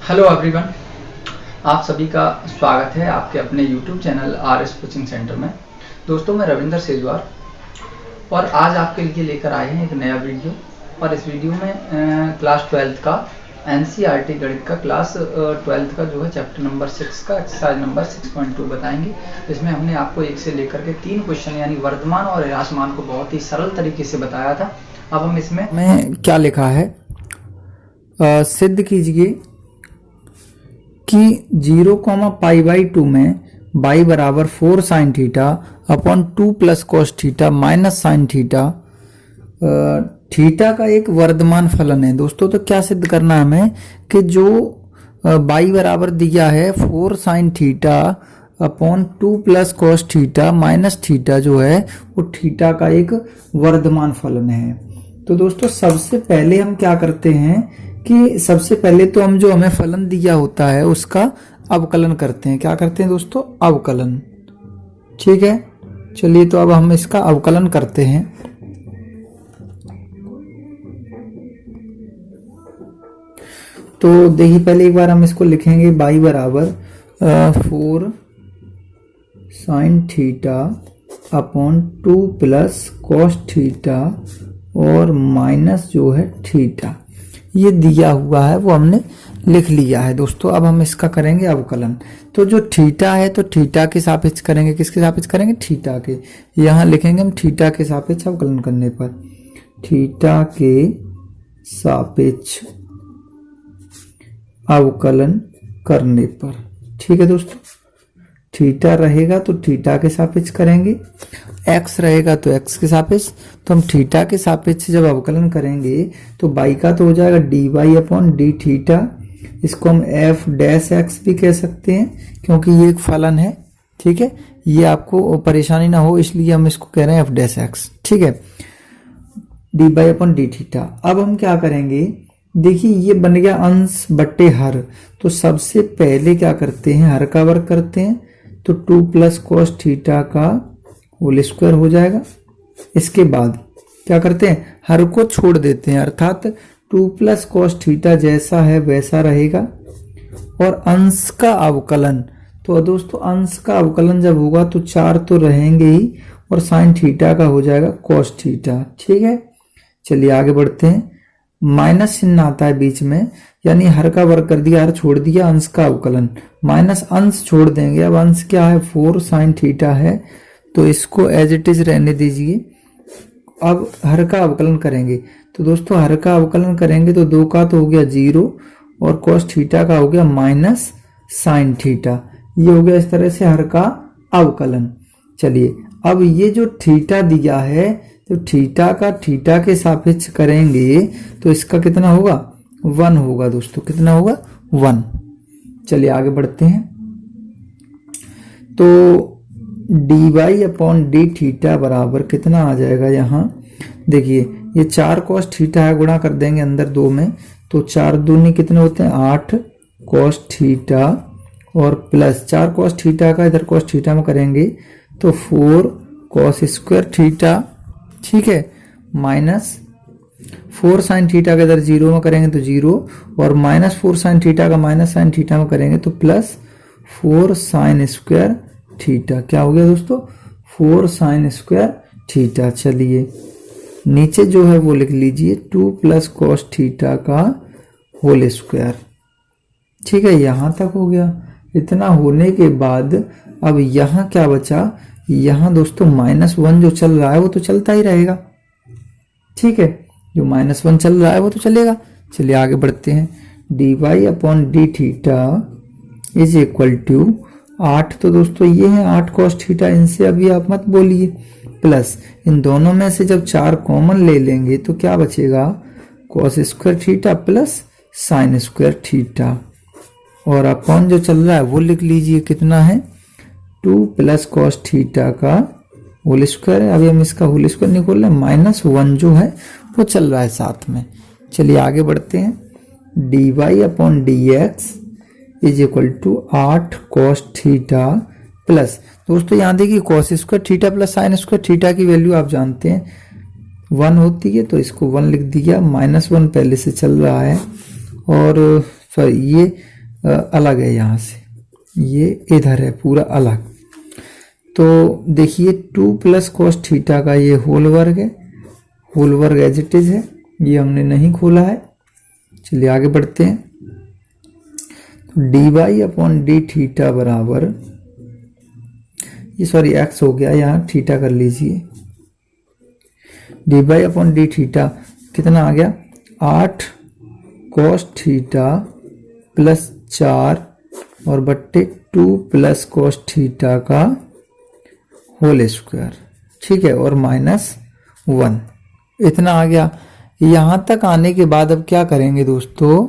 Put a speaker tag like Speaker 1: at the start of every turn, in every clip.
Speaker 1: Hello everyone, आप सभी का स्वागत है आपके अपने YouTube channel R S coaching centre में। दोस्तों, मैं रविंदर सेजवार और आज आपके लिए लेकर आए हैं एक नया वीडियो। और इस वीडियो में क्लास 12th का एनसीईआरटी गणित का क्लास 12th का जो है चैप्टर नंबर 6 का एक्सरसाइज नंबर 6.2 बताएंगे। इसमें हमने आपको 1 से लेकर के 3 क्वेश्चन यानी वर्तमान और ह्रासमान को बहुत ही सरल तरीके से बताया था। अब हम इसमें क्या लिखा है, सिद्ध कीजिए कि 0,π/2 में y बराबर 4 sine theta upon 2 plus cos theta minus sine theta theta का एक वर्धमान फलन है। दोस्तों, तो क्या सिद्ध करना है हमें कि जो y बराबर दिया है 4 sine theta upon 2 plus cos theta minus theta जो है वो थीटा का एक वर्धमान फलन है। तो दोस्तों, सबसे पहले हम क्या करते हैं कि सबसे पहले तो हम जो हमें फलन दिया होता है उसका अवकलन करते हैं। क्या करते हैं दोस्तों? अवकलन। ठीक है, चलिए तो अब हम इसका अवकलन करते हैं। तो देखिए, पहले एक बार हम इसको लिखेंगे y बराबर 4 sine theta upon 2 plus cos theta और माइनस जो है थीटा, ये दिया हुआ है वो हमने लिख लिया है। दोस्तों, अब हम इसका करेंगे अवकलन। तो जो थीटा है तो थीटा के सापेक्ष करेंगे। किसके सापेक्ष करेंगे? थीटा के। यहाँ लिखेंगे हम थीटा के सापेक्ष अवकलन करने पर, थीटा के सापेक्ष अवकलन करने पर। ठीक है दोस्तों, थीटा रहेगा तो थीटा के सापेक्ष करेंगे, एक्स रहेगा तो एक्स के सापेक्ष। तो हम थीटा के सापेक्ष जब अवकलन करेंगे तो बाई का तो हो जाएगा d y upon d theta. इसको हम एफ डैश एक्स भी कह सकते हैं क्योंकि ये एक फलन है। ठीक है, ये आपको परेशानी ना हो इसलिए हम इसको कह रहे हैं एफ डैश एक्स। ठीक है, d y upon d theta. अब हम क्या करेंगे, देखिए ये बन गया अंश बट्टे हर। तो सबसे पहले क्या करते हैं, हर का वर्ग करते हैं तो 2 प्लस कॉस थीटा का होल स्क्वायर हो जाएगा। इसके बाद क्या करते हैं, हर को छोड़ देते हैं, अर्थात 2 प्लस कॉस थीटा जैसा है वैसा रहेगा। और अंश का अवकलन, तो दोस्तों अंश का अवकलन जब होगा तो 4 तो रहेंगे ही और साइन थीटा का हो जाएगा कॉस थीटा। ठीक है, चलिए आगे बढ़ते हैं। माइनस चिन्ह आता है बीच में, यानी हर का वर्ग कर दिया, हर छोड़ दिया, अंश का अवकलन माइनस अंश छोड़ देंगे। अब अंश क्या है, 4 साइन थीटा है तो इसको एज इट इज रहने दीजिए। अब हर का अवकलन करेंगे तो दोस्तों हर का अवकलन करेंगे तो 2 का तो हो गया 0 और कॉस थीटा का हो गया माइनस साइन थीटा। ये हो गया इस तरह से हर का अवकलन। चलिए, अब ये जो थीटा दिया है तो थीटा का थीटा के सापेक्ष करेंगे तो इसका कितना होगा, 1 होगा। दोस्तों कितना होगा, 1। चलिए आगे बढ़ते हैं। तो d y upon d theta बराबर कितना आ जाएगा, यहाँ देखिए ये 4 कॉस थीटा है, गुणा कर देंगे अंदर 2 में तो 4 दूनी कितने होते हैं, 8 कॉस थीटा और प्लस 4 कॉस थीटा का इधर कॉस थीटा में करेंगे तो 4 कॉस स्क्वायर थीटा। ठीक है, माइनस 4 साइन थीटा का इधर 0 में करेंगे तो 0 और माइनस 4 साइन थीटा का माइनस साइन थीटा में करेंगे तो प्लस 4 साइन स्क्वायर थीटा। क्या हो गया दोस्तों, 4 साइन स्क्वायर थीटा। चलिए नीचे जो है वो लिख लीजिए 2 प्लस कॉस थीटा का होल स्क्वायर। ठीक है, यहां तक हो गया। इतना होने के बाद अब यहां क्या बचा, यहां दोस्तों -1 जो चल रहा है वो तो चलता ही रहेगा। ठीक है, जो -1 चल रहा है वो तो चलेगा। चलिए आगे बढ़ते हैं। D y upon d theta is equal to 8, तो दोस्तों ये है 8 कॉस थीटा, इनसे अभी आप मत बोलिए, प्लस इन दोनों में से जब 4 कॉमन ले लेंगे तो क्या बचेगा, cos square theta plus sine square theta. और अपॉन जो चल रहा है वो लिख लीजिए, कितना है 2 प्लस कॉस थीटा का होल स्क्वायर है। अभी हम इसका होल स्क्वायर निकाल रहे हैं, -1 जो है वो चल रहा है साथ में। चलिए आगे बढ़ते हैं। D y upon d x is equal to 8 cos theta plus, दोस्तों यहाँ देखिए cos square theta plus sine square theta की वैल्यू आप जानते हैं 1 होती है, तो इसको 1 लिख दिया। -1 पहले से चल रहा है और सॉरी ये अलग है यहाँ से, ये इधर है पूरा अलग। तो देखिए 2 प्लस कॉस थीटा का ये होल वर्ग है, होल वर्ग एज इट इज है, ये हमने नहीं खोला है। चलिए आगे बढ़ते हैं। D y upon d theta बराबर, ये सॉरी एक्स हो गया, यहाँ थीटा कर लीजिए। D y upon d theta कितना आ गया, 8 कॉस थीटा प्लस 4 और बट्टे 2 प्लस कॉस थीटा का होल स्क्वायर, ठीक है, और -1, इतना आ गया। यहां तक आने के बाद अब क्या करेंगे दोस्तों,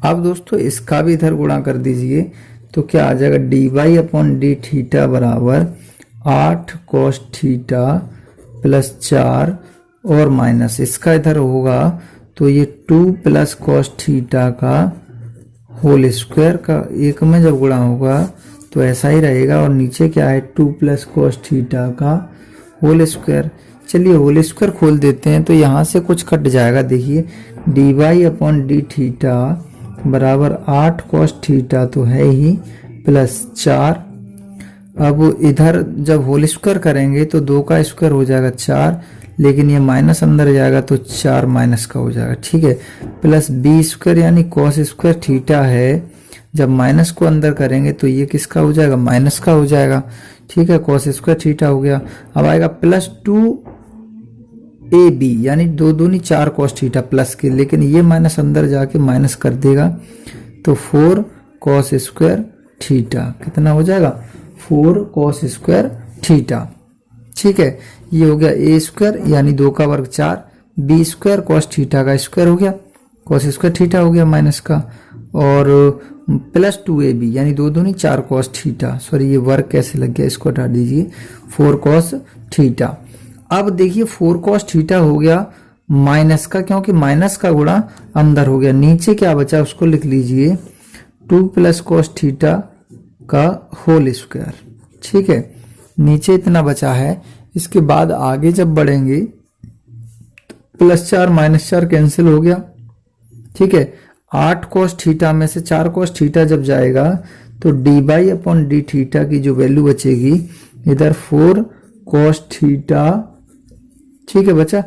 Speaker 1: अब दोस्तों इसका भी इधर गुणा कर दीजिए, तो क्या आ जाएगा, d y upon d theta बराबर 8 कॉस थीटा प्लस 4 और माइनस इसका इधर होगा, तो ये 2 प्लस कॉस थीटा का होल स्क्वायर का एक में जब गुणा होगा तो ऐसा ही रहेगा, और नीचे क्या है, 2 प्लस कॉस थीटा का होल स्क्वायर। चलिए होल स्क्वायर खोल देते हैं, तो यहाँ से कुछ कट जाएगा। देखिए d y upon d theta बराबर 8 कॉस थीटा तो है ही प्लस 4, अब इधर जब होल स्क्वायर करेंगे तो 2 का स्क्वायर हो जाएगा 4, लेकिन ये माइनस अंदर जाएगा तो 4 माइनस का हो जाएगा, ठीक है, प्लस बी स्क्वायर यानी कॉस स्क्वायर थीटा है, जब माइनस को अंदर करेंगे तो ये किसका हो जाएगा, माइनस का हो जाएगा, ठीक है, कॉस स्क्वायर थीटा हो गया। अब आएगा प्लस 2ab यानी 2 दूनी 4 कॉस थीटा प्लस के, लेकिन ये माइनस अंदर जाके माइनस कर देगा, तो 4 कॉस स्क्वायर थीटा कितना हो जाएगा, 4 कॉस स्क्वायर थीटा, ठीक है। ये हो गया ए स्क्वायर यानी 2 का वर्ग 4, बी स्क्वायर कॉस थीटा का स्क्वायर हो गया, कॉस स्क्वायर थीटा हो गया माइनस का, और प्लस 2ab यानी 2 दूनी 4 कॉस थीटा, सॉरी ये वर्ग कैसे लग गया, इसको हटा दीजिए, 4 कॉस थीटा। अब देखिए 4 कॉस थीटा हो गया माइनस का, क्योंकि माइनस का गुणा अंदर हो गया, नीचे क्या बचा उसको लिख लीजिए, 2 प्लस कॉस थीटा का होल स्क्वायर, ठीक है, नीचे इतना बचा है। इसके बाद आगे जब बढ़ेंगे तो प्लस 4 माइनस 4 कैंसिल हो गया, ठीक है, 8 कॉस थीटा में से 4 कॉस थीटा जब जाएगा तो D by upon d theta की जो वैल्यू बचेगी, इधर 4 कॉस थीटा, ठीक है, बचा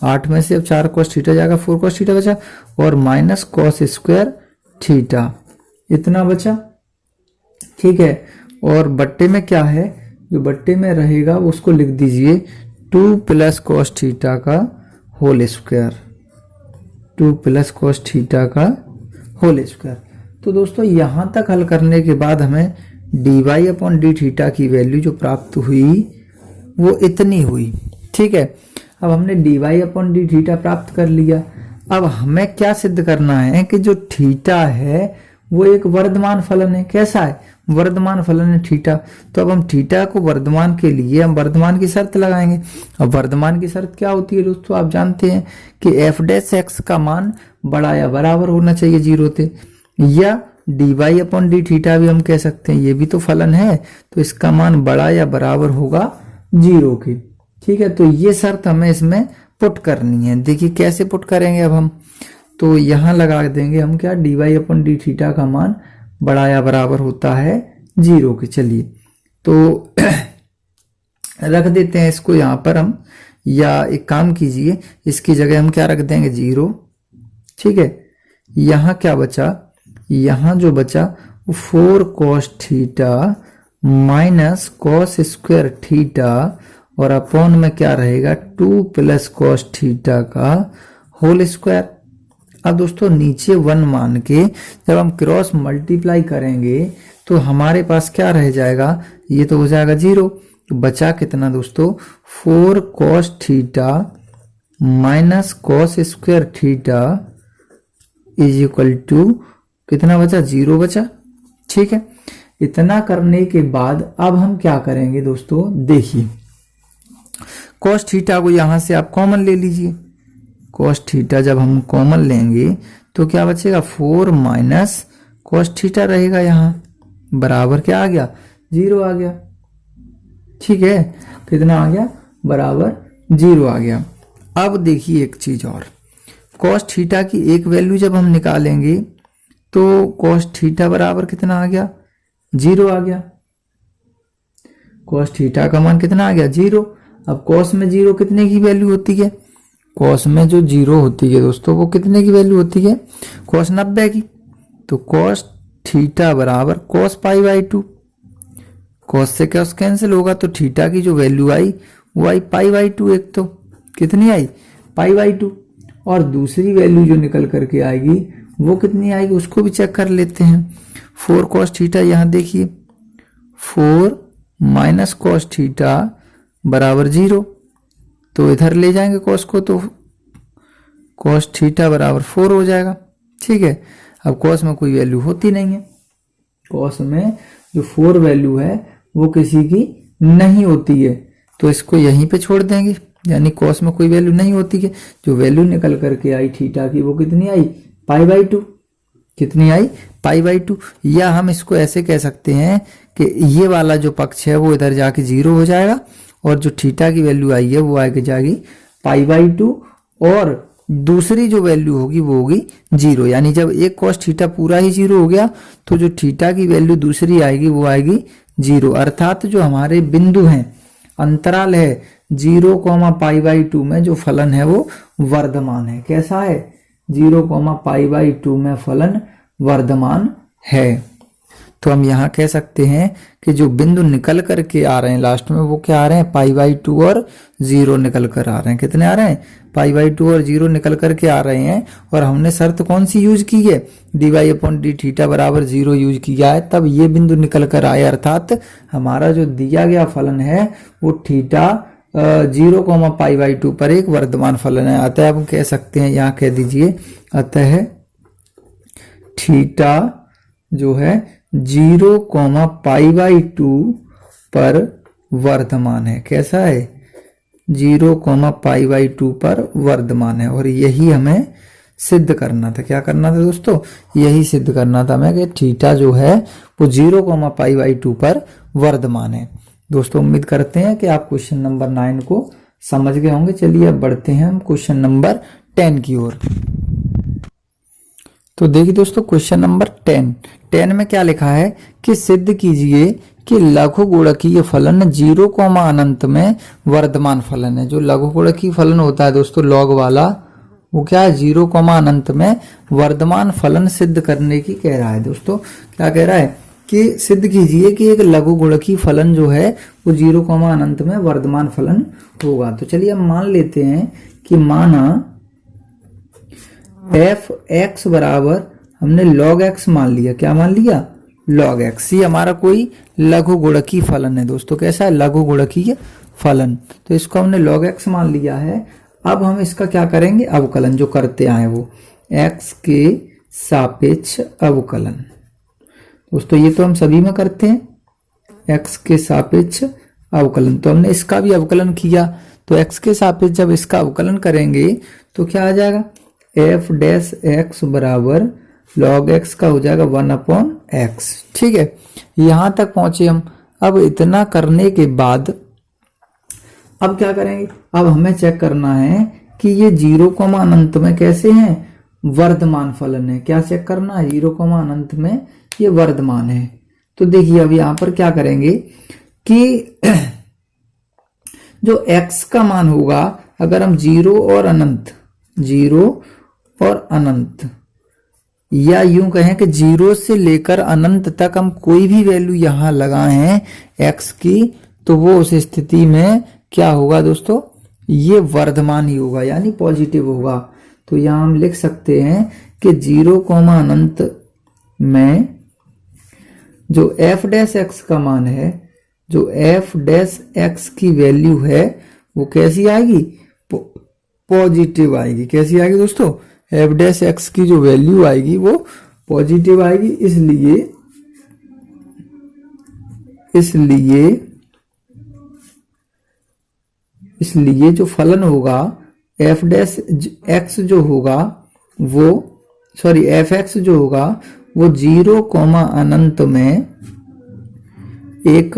Speaker 1: 8 में से अब 4 कॉस थीटा जाएगा, 4 कॉस थीटा बचा, और माइनस कॉस स्क्वायर थीटा, इतना बचा, ठीक है। और बट्टे में क्या है, जो बट्टे में रहेगा उसको लिख दीजिए 2 प्लस कॉस थीटा का whole square, 2 plus cos theta का होल स्क्वायर। तो दोस्तों यहां तक हल करने के बाद हमें d y upon d theta की वैल्यू जो प्राप्त हुई वो इतनी हुई, ठीक है। अब हमने d y upon d theta प्राप्त कर लिया। अब हमें क्या सिद्ध करना है कि जो थीटा है वो एक वर्धमान फलन है। कैसा है, वर्धमान फलन है थीटा। तो अब हम थीटा को वर्धमान के लिए हम वर्धमान की शर्त लगाएंगे। अब वर्धमान की शर्त क्या होती है दोस्तों, आप जानते हैं कि एफ डैश एक्स का मान बड़ा या बराबर होना चाहिए 0 से, या d y upon d theta भी हम कह सकते हैं, ये भी तो फलन है, तो इसका मान बड़ा या बराबर होगा 0 के, ठीक है। तो ये शर्त हमें इसमें पुट करनी है। देखिए कैसे पुट करेंगे, अब हम तो यहां लगा देंगे हम क्या, d y upon d theta का मान बड़ा या बराबर होता है 0 के। चलिए तो रख देते हैं इसको यहां पर हम, या एक काम कीजिए इसकी जगह हम क्या रख देंगे 0, ठीक है। यहां क्या बचा, यहां जो बचा वो 4 cos theta minus cos square theta और अपॉन में क्या रहेगा 2 प्लस कॉस थीटा का होल स्क्वायर। अब दोस्तों नीचे 1 मान के जब हम क्रॉस मल्टीप्लाई करेंगे तो हमारे पास क्या रह जाएगा, ये तो हो जाएगा 0। तो बचा कितना दोस्तों, 4 cos theta minus cos square theta is equal to कितना बचा, 0 बचा, ठीक है। इतना करने के बाद अब हम क्या करेंगे दोस्तों, देखिए कॉस थीटा को यहां से आप कॉमन ले लीजिए। कॉस थीटा जब हम कॉमन लेंगे तो क्या बचेगा, 4 माइनस कॉस थीटा रहेगा, यहाँ बराबर क्या आ गया, 0 आ गया, ठीक है। कितना आ गया, बराबर 0 आ गया। अब देखिए एक चीज और, कॉस थीटा की एक वैल्यू जब हम निकालेंगे तो कॉस थीटा बराबर कितना आ गया, 0 आ गया। कॉस थीटा का मान कितना आ गया, 0। अब कॉस में 0 कितने की वैल्यू होती है, कॉस में जो 0 होती है दोस्तों वो कितने की वैल्यू होती है, कॉस 90 की। तो कॉस थीटा बराबर कॉस पाई बाई 2। कॉस से कॉस कैंसिल होगा तो थीटा की जो वैल्यू आई वो आई पाई बाई 2। एक तो कितनी आई, पाई बाई 2। और दूसरी वैल्यू जो निकल करके आएगी वो कितनी आएगी उसको भी चेक कर लेते हैं। 4 कॉस थीटा, यहाँ देखिए 4 माइनस कॉस थीटा बराबर 0। तो इधर ले जाएंगे कॉस को तो कॉस थीटा बराबर 4 हो जाएगा। ठीक है, अब कॉस में कोई वैल्यू होती नहीं है, कॉस में जो 4 वैल्यू है वो किसी की नहीं होती है, तो इसको यहीं पे छोड़ देंगे, यानी कॉस में कोई वैल्यू नहीं होती है। जो वैल्यू निकल करके आई थीटा की वो कितनी आई, पाई बाई 2। कितनी आई, पाई बाई 2। या हम इसको ऐसे कह सकते हैं कि ये वाला जो पक्ष है वो इधर जाके 0 हो जाएगा और जो थीटा की वैल्यू आई है वो आगे जाएगी पाई बाई 2 और दूसरी जो वैल्यू होगी वो होगी 0। यानी जब एक कॉस थीटा पूरा ही 0 हो गया तो जो थीटा की वैल्यू दूसरी आएगी वो आएगी 0। अर्थात जो हमारे बिंदु हैं, अंतराल है 0, पाई बाई 2 में जो फलन है वो वर्धमान है। कैसा है, 0, पाई बाई 2 में फलन वर्धमान है। तो हम यहाँ कह सकते हैं कि जो बिंदु निकल करके आ रहे हैं लास्ट में वो क्या आ रहे हैं, पाई बाई 2 और 0 निकल कर आ रहे हैं। कितने आ रहे हैं, पाई बाई 2 और 0 निकल करके आ रहे हैं। और हमने शर्त कौन सी यूज की है, d y upon d theta बराबर 0 यूज किया है, तब ये बिंदु निकल कर आए। अर्थात हमारा जो दिया गया फलन है वो थीटा 0, पाई बाई 2 पर एक वर्धमान फलन है। अतः हम कह सकते हैं, यहाँ कह दीजिए, अतः थीटा जो है 0, पाई बाई 2 पर वर्धमान है। कैसा है, 0, पाई बाई 2 पर वर्धमान है। और यही हमें सिद्ध करना था। क्या करना था दोस्तों, यही सिद्ध करना था हमें कि थीटा जो है वो 0, पाई बाई 2 पर वर्धमान है। दोस्तों उम्मीद करते हैं कि आप क्वेश्चन नंबर 9 को समझ गए होंगे। चलिए अब बढ़ते हैं हम क्वेश्चन नंबर 10 की ओर। तो देखिए दोस्तों क्वेश्चन नंबर 10 में क्या लिखा है कि सिद्ध कीजिए कि लघु गुणकीय फलन 0, अनंत में वर्धमान फलन है। जो लघु गुणकीय फलन होता है दोस्तों लॉग वाला, वो क्या है, 0, अनंत में वर्धमान फलन सिद्ध करने की कह रहा है। दोस्तों क्या कह रहा है कि सिद्ध कीजिए कि एक लघु गुणकीय फलन जो है वो 0, अनंत में वर्धमान फलन होगा। तो चलिए हम मान लेते हैं कि माना एफ एक्स बराबर, हमने log x मान लिया। क्या मान लिया, log x। ये हमारा कोई लघु गुणकीय फलन है दोस्तों। कैसा है, लघु गुणकीय फलन। तो इसको हमने log x मान लिया है। अब हम इसका क्या करेंगे, अवकलन जो करते आए वो x के सापेक्ष अवकलन। दोस्तों ये तो हम सभी में करते हैं, x के सापेक्ष अवकलन। तो हमने इसका भी अवकलन किया, तो x के सापेक्ष जब इसका अवकलन करेंगे तो क्या आ जाएगा, एफ डैश एक्स बराबर log x का हो जाएगा 1/x। ठीक है, यहां तक पहुंचे हम। अब इतना करने के बाद अब क्या करेंगे, अब हमें चेक करना है कि ये 0, अनंत में कैसे हैं, वर्धमान फलन है। क्या चेक करना है, 0, अनंत में ये वर्धमान है। तो देखिए अब यहां पर क्या करेंगे कि जो x का मान होगा, अगर हम 0 और अनंत, 0 और अनंत, या यूं कहें कि 0 से लेकर अनंत तक हम कोई भी वैल्यू यहां लगाए हैं x की, तो वो उस स्थिति में क्या होगा दोस्तों, ये वर्धमान ही होगा, यानी पॉजिटिव होगा। तो यहां हम लिख सकते हैं कि 0, अनंत में जो f डैश x का मान है, जो f डैश x की वैल्यू है वो कैसी आएगी, पॉजिटिव आएगी। कैसी आएगी दोस्तों, f डैश x की जो वैल्यू आएगी वो पॉजिटिव आएगी। इसलिए जो फलन होगा f डैश x जो होगा वो, सॉरी f x जो होगा वो 0, अनंत में एक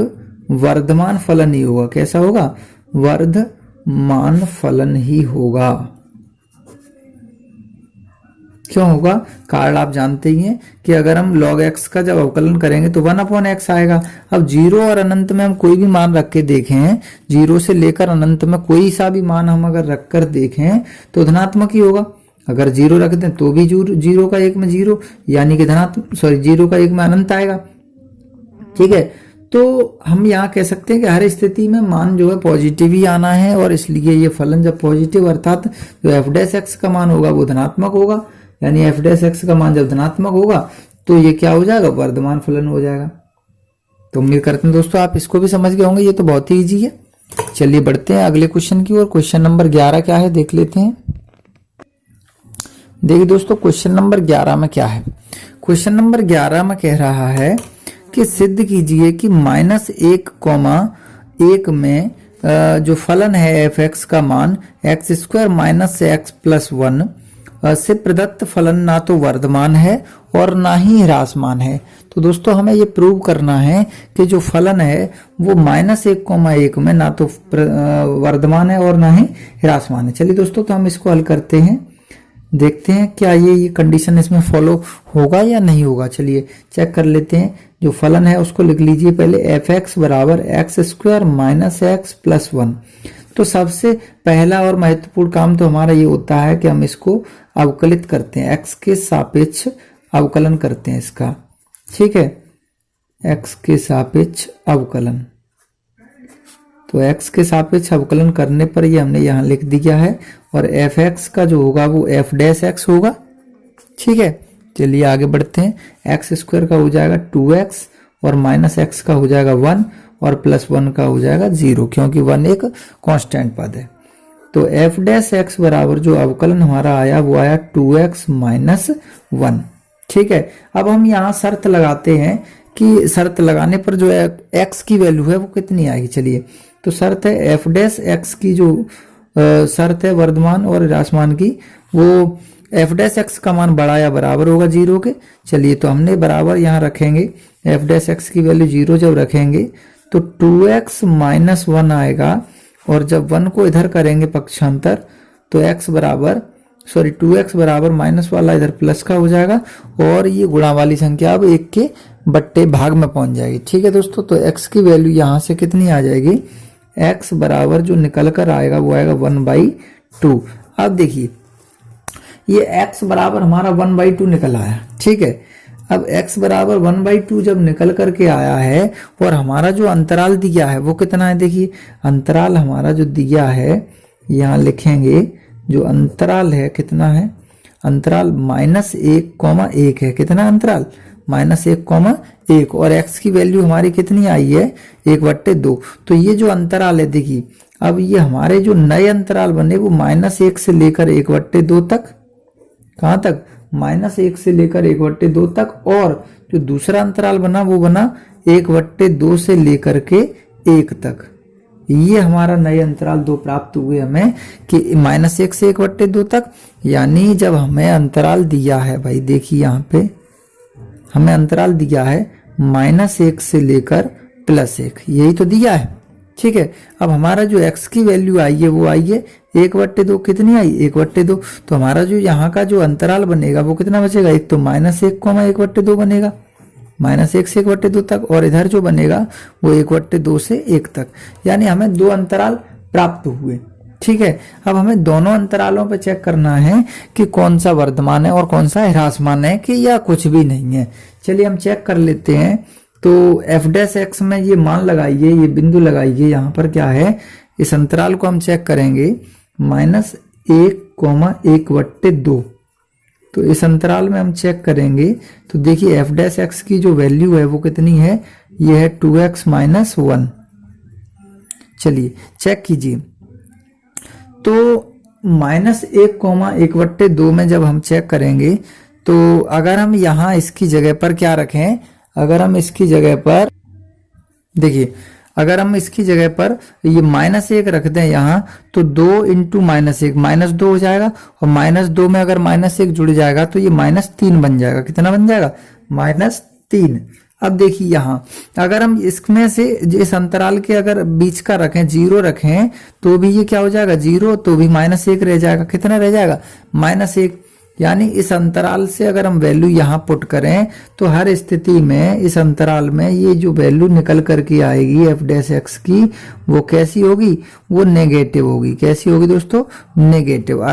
Speaker 1: वर्धमान फलन ही होगा। कैसा होगा, वर्धमान फलन ही होगा। क्यों होगा? कारण आप जानते ही हैं कि अगर हम log x का जब अवकलन करेंगे तो 1/x आएगा। अब 0 और अनंत में हम कोई भी मान रख के देखें, 0 से लेकर अनंत में कोई सा भी मान हम अगर रख कर देखें तो धनात्मक ही होगा। अगर 0 रख दें तो भी 0 का 1 में 0, यानी कि 0 का 1 में अनंत आएगा। ठीक है, तो हम यहाँ कह सकते हैं कि हर स्थिति में मान जो है पॉजिटिव ही आना है, और इसलिए ये फलन जब पॉजिटिव अर्थात जो एफ डैश एक्स का मान होगा वो धनात्मक होगा, यानी एफ डैश एक्स का मान जब धनात्मक होगा तो ये क्या हो जाएगा? वर्धमान फलन हो जाएगा। तो उम्मीद करते हैं दोस्तों आप इसको भी समझ गए होंगे, ये तो बहुत ही ईजी है। चलिए बढ़ते हैं अगले क्वेश्चन की ओर। क्वेश्चन नंबर 11 क्या है देख लेते हैं। देखिए दोस्तों क्वेश्चन नंबर 11 में क्या है। क्वेश्चन नंबर 11 में कह रहा है कि सिद्ध कीजिए कि -1,1 में जो फलन है एफ एक्स का मान x² माइनस एक्स प्लस 1 से प्रदत्त फलन ना तो वर्धमान है और ना ही ह्रासमान है। तो दोस्तों हमें ये प्रूव करना है कि जो फलन है वो -1,1 में ना तो वर्धमान है और ना ही ह्रासमान है। चलिए दोस्तों तो हम इसको हल करते हैं, देखते हैं क्या ये कंडीशन इसमें फॉलो होगा या नहीं होगा। चलिए चेक कर लेते हैं। जो फलन है उसको लिख लीजिए पहले, एफ एक्स बराबर x² माइनस एक्स प्लस 1। तो सबसे पहला और महत्वपूर्ण काम तो हमारा ये होता है कि हम इसको अवकलित करते हैं, x के सापेक्ष अवकलन करते हैं इसका। ठीक है, x के सापेक्ष अवकलन। तो x के सापेक्ष अवकलन करने पर ये हमने यहाँ लिख दिया है, और एफ एक्स का जो होगा वो एफ डैश एक्स होगा। ठीक है, चलिए आगे बढ़ते हैं। x² का हो जाएगा 2x और माइनस एक्स का हो जाएगा 1 और प्लस 1 का हो जाएगा 0, क्योंकि 1 एक कांस्टेंट पद है। तो एफ डैश एक्स बराबर जो अवकलन हमारा आया वो आया 2x माइनस 1। ठीक है, अब हम यहाँ शर्त लगाते हैं कि शर्त लगाने पर जो x की वैल्यू है वो कितनी आएगी। चलिए तो शर्त है एफ डैश एक्स की जो शर्त है वर्धमान और ह्रासमान की, वो एफ डैश एक्स का मान बड़ा या बराबर होगा 0 के। चलिए तो हमने बराबर यहाँ रखेंगे, एफ डैश एक्स की वैल्यू 0 जब रखेंगे तो 2x माइनस 1 आएगा, और जब 1 को इधर करेंगे पक्षांतर तो x बराबर 2x बराबर माइनस वाला इधर प्लस का हो जाएगा, और ये गुणा वाली संख्या अब 1 के बट्टे भाग में पहुंच जाएगी। ठीक है दोस्तों, तो x की वैल्यू यहाँ से कितनी आ जाएगी, x बराबर जो निकल कर आएगा वो आएगा 1/2। अब देखिए ये x बराबर हमारा 1/2 निकल आया। ठीक है, अब x बराबर 1/2 जब निकल करके आया है और हमारा जो अंतराल दिया है वो कितना है, देखिए अंतराल हमारा जो दिया है यहाँ लिखेंगे, जो अंतराल है कितना है, अंतराल -1,1 है। कितना अंतराल, -1,1, और x की वैल्यू हमारी कितनी आई है 1/2। तो ये जो अंतराल है देखिए, अब ये हमारे जो नए अंतराल बने वो -1 से लेकर 1/2 तक, कहाँ तक, -1 से लेकर 1/2 तक, और जो दूसरा अंतराल बना वो बना 1/2 से लेकर के 1 तक। ये हमारा नए अंतराल 2 प्राप्त हुए हमें कि -1 से 1/2 तक। यानी जब हमें अंतराल दिया है भाई, देखिए यहाँ पे हमें अंतराल दिया है -1 से लेकर +1, यही तो दिया है। ठीक है, अब हमारा जो x की वैल्यू आई है वो आई है 1/2। कितनी आई, 1/2। तो हमारा जो यहाँ का जो अंतराल बनेगा वो कितना बचेगा, एक तो -1,1/2 बनेगा, -1 से 1/2 तक, और इधर जो बनेगा वो 1/2 से 1 तक। यानी हमें 2 अंतराल प्राप्त हुए। ठीक है, अब हमें दोनों अंतरालों पे चेक करना है कि कौन सा वर्धमान है और कौन सा ह्रासमान है, कि या कुछ भी नहीं है। चलिए हम चेक कर लेते हैं। तो एफ डैश एक्स में ये मान लगाइए, ये बिंदु लगाइए, यहाँ पर क्या है, इस अंतराल को हम चेक करेंगे -1,1/2। तो इस अंतराल में हम चेक करेंगे तो देखिए एफ डैश एक्स की जो वैल्यू है वो कितनी है, ये है 2x माइनस 1। चलिए चेक कीजिए, तो -1,1/2 में जब हम चेक करेंगे तो अगर हम यहाँ इसकी जगह पर क्या रखें, अगर हम इसकी जगह पर देखिए, अगर हम इसकी जगह पर ये -1 रख दें यहाँ, तो 2 × -1 -2 हो जाएगा, और -2 में अगर -1 जुड़ जाएगा तो ये -3 बन जाएगा। कितना बन जाएगा, -3। अब देखिए यहाँ अगर हम इसमें से इस अंतराल के अगर बीच का रखें, 0 रखें, तो भी ये क्या हो जाएगा 0, तो भी -1 रह जाएगा। कितना रह जाएगा, -1। यानी इस अंतराल से अगर हम वैल्यू यहाँ पुट करें तो हर स्थिति में इस अंतराल में ये जो वैल्यू निकल करके आएगी एफ डैश एक्स की, वो कैसी होगी, वो नेगेटिव होगी। कैसी होगी दोस्तों, नेगेटिव।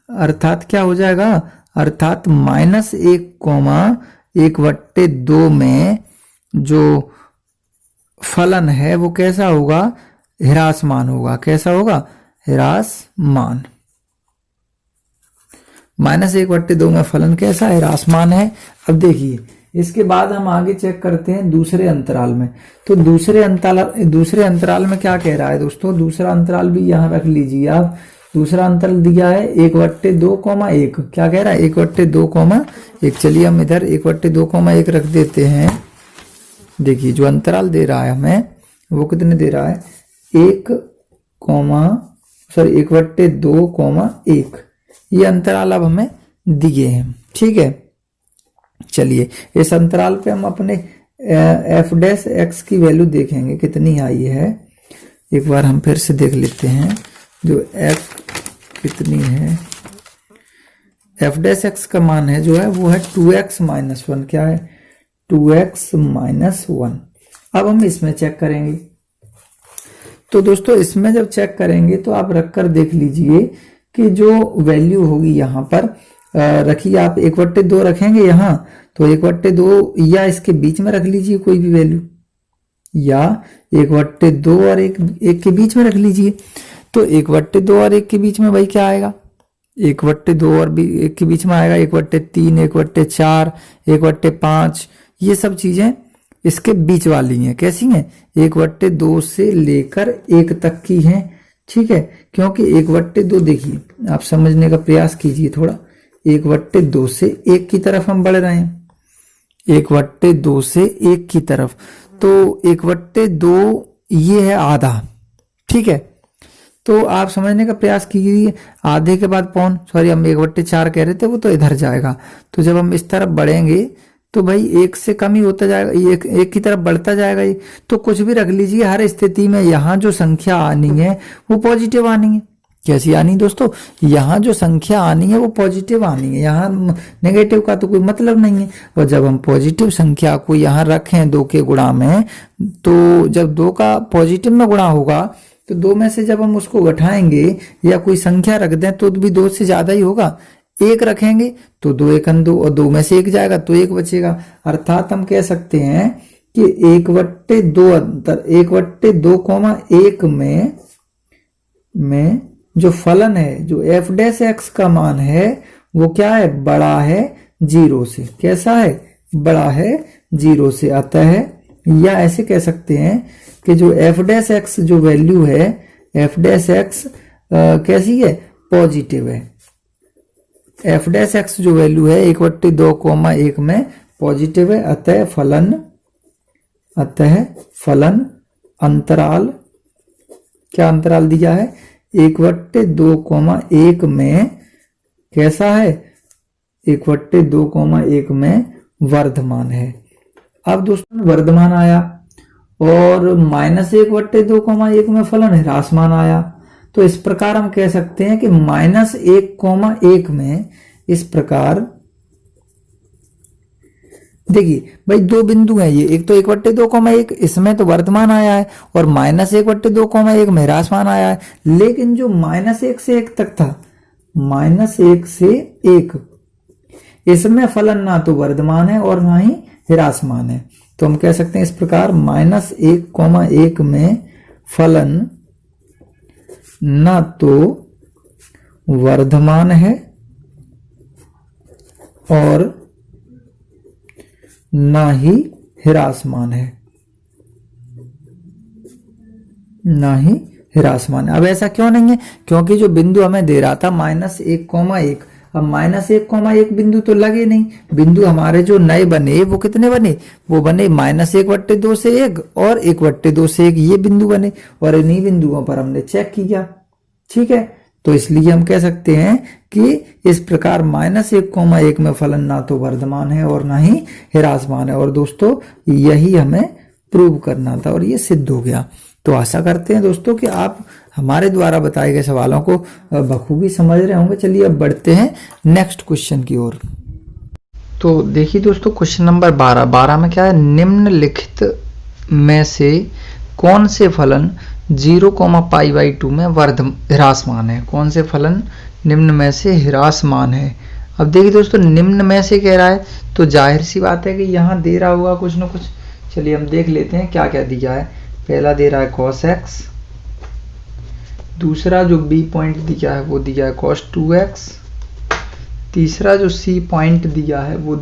Speaker 1: अर्थात क्या हो जाएगा, अर्थात -1,1/2 में जो फलन है वो कैसा होगा, ह्रासमान होगा। कैसा होगा, ह्रासमान। -1/2 में फलन कैसा है, ह्रासमान है। अब देखिए इसके बाद हम आगे चेक करते हैं दूसरे अंतराल में। तो दूसरे अंतराल में क्या कह रहा है दोस्तों, दूसरा अंतराल भी यहां रख लीजिए आप। दूसरा अंतराल दिया है 1/2,1। क्या कह रहा है, 1/2,1। चलिए हम इधर 1/2,1 रख देते हैं। देखिए जो अंतराल दे रहा है हमें वो कितने दे रहा है, 1/2,1। ये अंतराल अब हमें दिए हैं, ठीक है। चलिए इस अंतराल पे हम अपने एफ डैश एक्स की वैल्यू देखेंगे कितनी आई है। एक बार हम फिर से देख लेते हैं जो एफ कितनी है। एफ डैश एक्स का मान है जो है वो है 2x-1। क्या है, 2x-1। अब हम इसमें चेक करेंगे। तो दोस्तों इसमें जब चेक करेंगे तो आप रखकर देख लीजिए कि जो वैल्यू होगी यहाँ पर रखिए आप 1/2 रखेंगे यहाँ, तो 1/2 या इसके बीच में रख लीजिए कोई भी वैल्यू, या 1/2 और एक के बीच में रख लीजिए। तो 1/2 और 1 के बीच में भाई क्या आएगा, 1/2 और 1 के बीच में आएगा 1/3, 1/4, 1/5। ये सब चीजें इसके बीच वाली हैं। कैसी हैं, 1/2 से लेकर 1 तक की हैं, ठीक है। क्योंकि 1/2 देखिए आप समझने का प्रयास कीजिए थोड़ा, 1/2 से 1 की तरफ हम बढ़ रहे हैं, 1/2 से 1 की तरफ। तो 1/2 ये है आधा, ठीक है। तो आप समझने का प्रयास कीजिए, आधे के बाद पौन, सॉरी हम 1/4 कह रहे थे, वो तो इधर जाएगा। तो जब हम इस तरफ बढ़ेंगे तो भाई 1 से कम ही होता जाएगा, एक की तरफ बढ़ता जाएगा ये। तो कुछ भी रख लीजिए, हर स्थिति में यहाँ जो संख्या आनी है वो पॉजिटिव आनी है। कैसी आनी दोस्तों, यहाँ जो संख्या आनी है वो पॉजिटिव आनी है, यहाँ नेगेटिव का तो कोई मतलब नहीं है। और जब हम पॉजिटिव संख्या को यहाँ रखें 2 के गुणा में, तो जब 2 का पॉजिटिव में गुणा होगा तो 2 में से जब हम उसको घटाएंगे या कोई संख्या रख दें तो भी 2 से ज्यादा ही होगा। 1 रखेंगे तो 2 × 2 और 2 में से 1 जाएगा तो 1 बचेगा। अर्थात हम कह सकते हैं कि 1/2,1 में जो फलन है, जो एफ डैश एक्स का मान है वो क्या है, बड़ा है 0 से। कैसा है, बड़ा है 0 से। अतः या ऐसे कह सकते हैं कि जो एफ डैश एक्स जो वैल्यू है, एफ डैश एक्स कैसी है, पॉजिटिव है। एफ डैश एक्स जो वैल्यू है 1/2,1 में पॉजिटिव है। अतः फलन अंतराल, क्या अंतराल दिया है, 1/2,1 में कैसा है, 1/2,1 में वर्धमान है। अब दोस्तों वर्धमान आया और -1/2,1 में फलन ह्रासमान आया। तो इस प्रकार हम कह सकते हैं कि -1,1 में इस प्रकार देखिए भाई 2 बिंदु हैं ये, एक तो 1/2,1 इसमें तो वर्धमान आया है और -1/2,1 में ह्रासमान आया है। लेकिन जो -1 से 1 तक था, -1 से 1, इसमें फलन ना तो वर्धमान है और ना ही ह्रासमान है। तो हम कह सकते हैं इस प्रकार -1,1 में फलन ना तो वर्धमान है और ना ही ह्रासमान है, ना ही ह्रासमान है। अब ऐसा क्यों नहीं है, क्योंकि जो बिंदु हमें दे रहा था -1,1, अब -1,1 बिंदु तो लगे नहीं। बिंदु हमारे जो नए बने वो कितने बने, वो बने -1/2 से 1 और 1/2 से 1, ये बिंदु बने और इन्हीं बिंदुओं पर हमने चेक किया, ठीक है। तो इसलिए हम कह सकते हैं कि इस प्रकार -1,1 में फलन ना तो वर्धमान है और ना ही ह्रासमान है। और दोस्तों यही हमें प्रूव करना था और ये सिद्ध हो गया। तो आशा करते हैं दोस्तों कि आप हमारे द्वारा बताए गए सवालों को बखूबी समझ रहे होंगे। चलिए अब बढ़ते हैं नेक्स्ट क्वेश्चन की ओर। तो देखिए दोस्तों, क्वेश्चन नंबर 12 में क्या है, निम्नलिखित में से कौन से फलन 0,π/2 में ह्रासमान है? कौन से फलन निम्न में से ह्रासमान है? अब देखिए दोस्तों, निम्न में से कह रहा है तो जाहिर सी बात है कि यहाँ दे रहा होगा कुछ ना कुछ। चलिए हम देख लेते हैं क्या क्या दिया है। पहला दे रहा है cos x, दूसरा जो b पॉइंट दिया है वो दिया है cos 2x, तीसरा जो c पॉइंट दिया है वो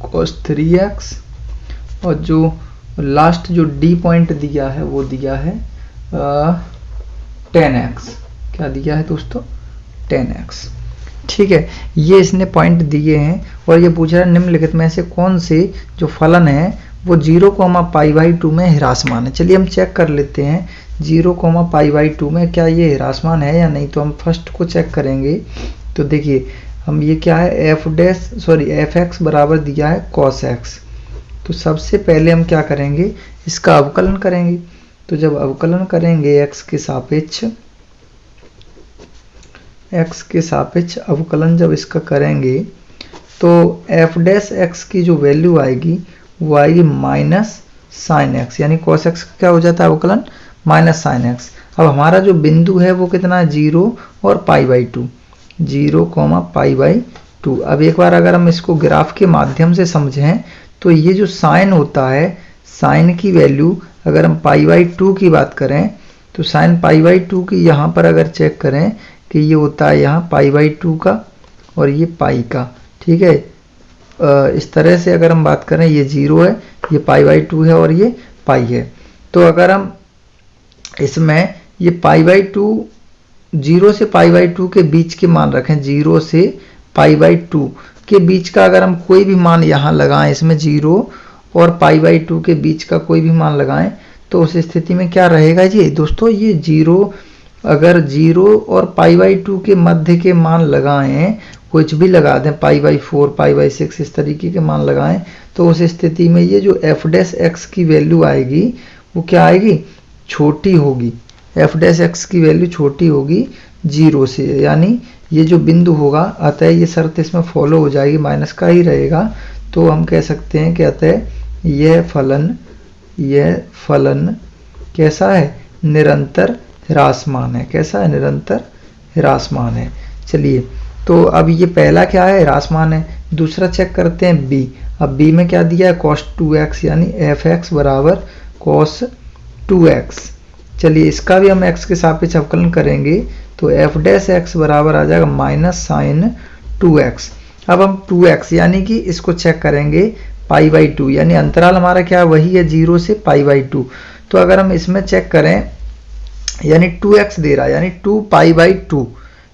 Speaker 1: cos 3x, और जो लास्ट जो d पॉइंट दिया है वो दिया है 10x। क्या दिया है दोस्तों? 10x। ठीक है, ये इसने पॉइंट दिए हैं और ये पूछ रहा है निम्नलिखित में से कौन से जो फलन है वो 0,π/2 में ह्रासमान है। चलिए हम चेक कर लेते हैं 0,π/2 में क्या ये ह्रासमान है या नहीं। तो हम फर्स्ट को चेक करेंगे। तो देखिए हम ये क्या है, fx बराबर दिया है cos x। तो सबसे पहले हम क्या करेंगे, इसका अवकलन करेंगे। तो जब अवकलन करेंगे x के सापेक्ष अवकलन जब इसका करेंगे तो f' की जो वैल्यू आएगी वो आएगी -sin x, यानी cos x क्या हो जाता है अवकलन -sin x। अब हमारा जो बिंदु है वो कितना है, 0 और π/2, 0,π/2। अब एक बार अगर हम इसको ग्राफ के माध्यम से समझें तो ये जो साइन होता है, साइन की वैल्यू अगर हम π/2 की बात करें तो साइन π/2 की यहाँ पर अगर चेक करें कि ये होता है यहाँ π/2 का और ये पाई का। ठीक है, इस तरह से अगर हम बात करें, ये 0 है, ये π/2 है और ये पाई है। तो अगर हम इसमें ये π/2, 0 से π/2 के बीच के मान रखें, 0 से π/2 के बीच का अगर हम कोई भी मान यहाँ लगाएं, इसमें 0 और π/2 के बीच का कोई भी मान लगाएं तो उस स्थिति में क्या रहेगा जी दोस्तों, ये 0, अगर 0 और π/2 के मध्य के मान लगाएं, कुछ भी लगा दें, π/4, π/6 इस तरीके के मान लगाएं, तो उस स्थिति में ये जो f' की वैल्यू आएगी वो क्या आएगी, छोटी होगी। f' की वैल्यू छोटी होगी 0 से, यानी ये जो बिंदु होगा, अतः ये शर्त इसमें फॉलो हो जाएगी, माइनस का ही रहेगा। तो हम कह सकते हैं कि अतः यह फलन कैसा है, निरंतर ह्रासमान है। कैसा है, निरंतर ह्रासमान है। चलिए, तो अब ये पहला क्या है, ह्रासमान है। दूसरा चेक करते हैं b। अब b में क्या दिया है, cos 2x, यानी fx बराबर cos 2x। चलिए इसका भी हम x के सापेक्ष अवकलन करेंगे तो f' बराबर आ जाएगा -sin 2x। अब हम 2x यानी कि इसको चेक करेंगे π/2, यानी अंतराल हमारा क्या वही है 0 से π/2। तो अगर हम इसमें चेक करें, यानी 2x दे रहा है, यानी 2π/2,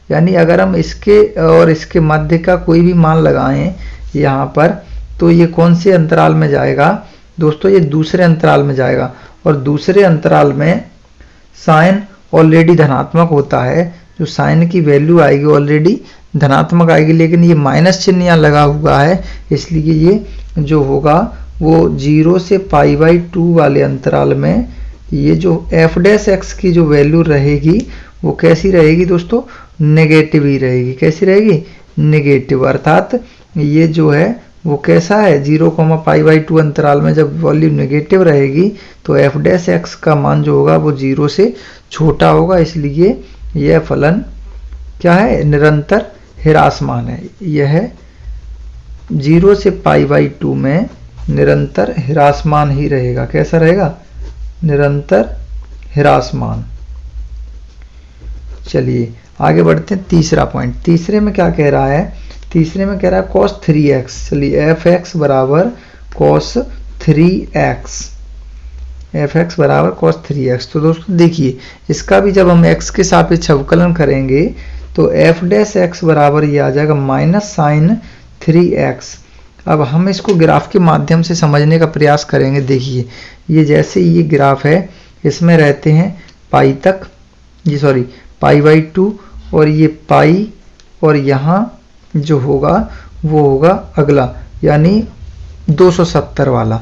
Speaker 1: यानी अगर हम इसके और इसके मध्य का कोई भी मान लगाएं यहाँ पर, तो ये कौन से अंतराल में जाएगा दोस्तों, ये दूसरे अंतराल में जाएगा। और दूसरे अंतराल में साइन ऑलरेडी धनात्मक होता है, जो साइन की वैल्यू आएगी ऑलरेडी धनात्मक आएगी, लेकिन ये माइनस चिन्ह यहाँ लगा हुआ है, इसलिए ये जो होगा वो 0 से π/2 वाले अंतराल में ये जो f' की जो वैल्यू रहेगी वो कैसी रहेगी दोस्तों, नेगेटिव ही रहेगी। कैसी रहेगी, नेगेटिव। अर्थात ये जो है वो कैसा है, 0,π/2 अंतराल में जब वैल्यू नेगेटिव रहेगी तो f' का मान जो होगा वो 0 से छोटा होगा, इसलिए यह फलन क्या है, निरंतर ह्रासमान है। यह 0 से π/2 में निरंतर ह्रासमान ही रहेगा। कैसा रहेगा, निरंतर ह्रासमान। चलिए आगे बढ़ते हैं, तीसरा पॉइंट। तीसरे में क्या कह रहा है, तीसरे में कह रहा है cos 3x। चलिए fx बराबर cos 3x, fx बराबर cos 3x। तो दोस्तों देखिए इसका भी जब हम x के सापेक्ष अवकलन करेंगे तो f' बराबर ये आ जाएगा -sin 3x। अब हम इसको ग्राफ के माध्यम से समझने का प्रयास करेंगे। देखिए ये जैसे ये ग्राफ है, इसमें रहते हैं पाई तक, ये सॉरी π/2 और ये पाई, और यहाँ जो होगा वो होगा अगला, यानी 270 वाला।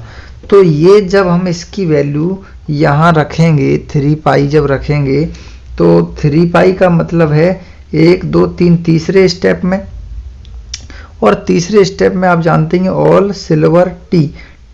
Speaker 1: तो ये जब हम इसकी वैल्यू यहाँ रखेंगे, 3π जब रखेंगे तो 3 पाई का मतलब है 1 2 3 तीसरे स्टेप में, और तीसरे स्टेप में आप जानते हैं ऑल सिल्वर टी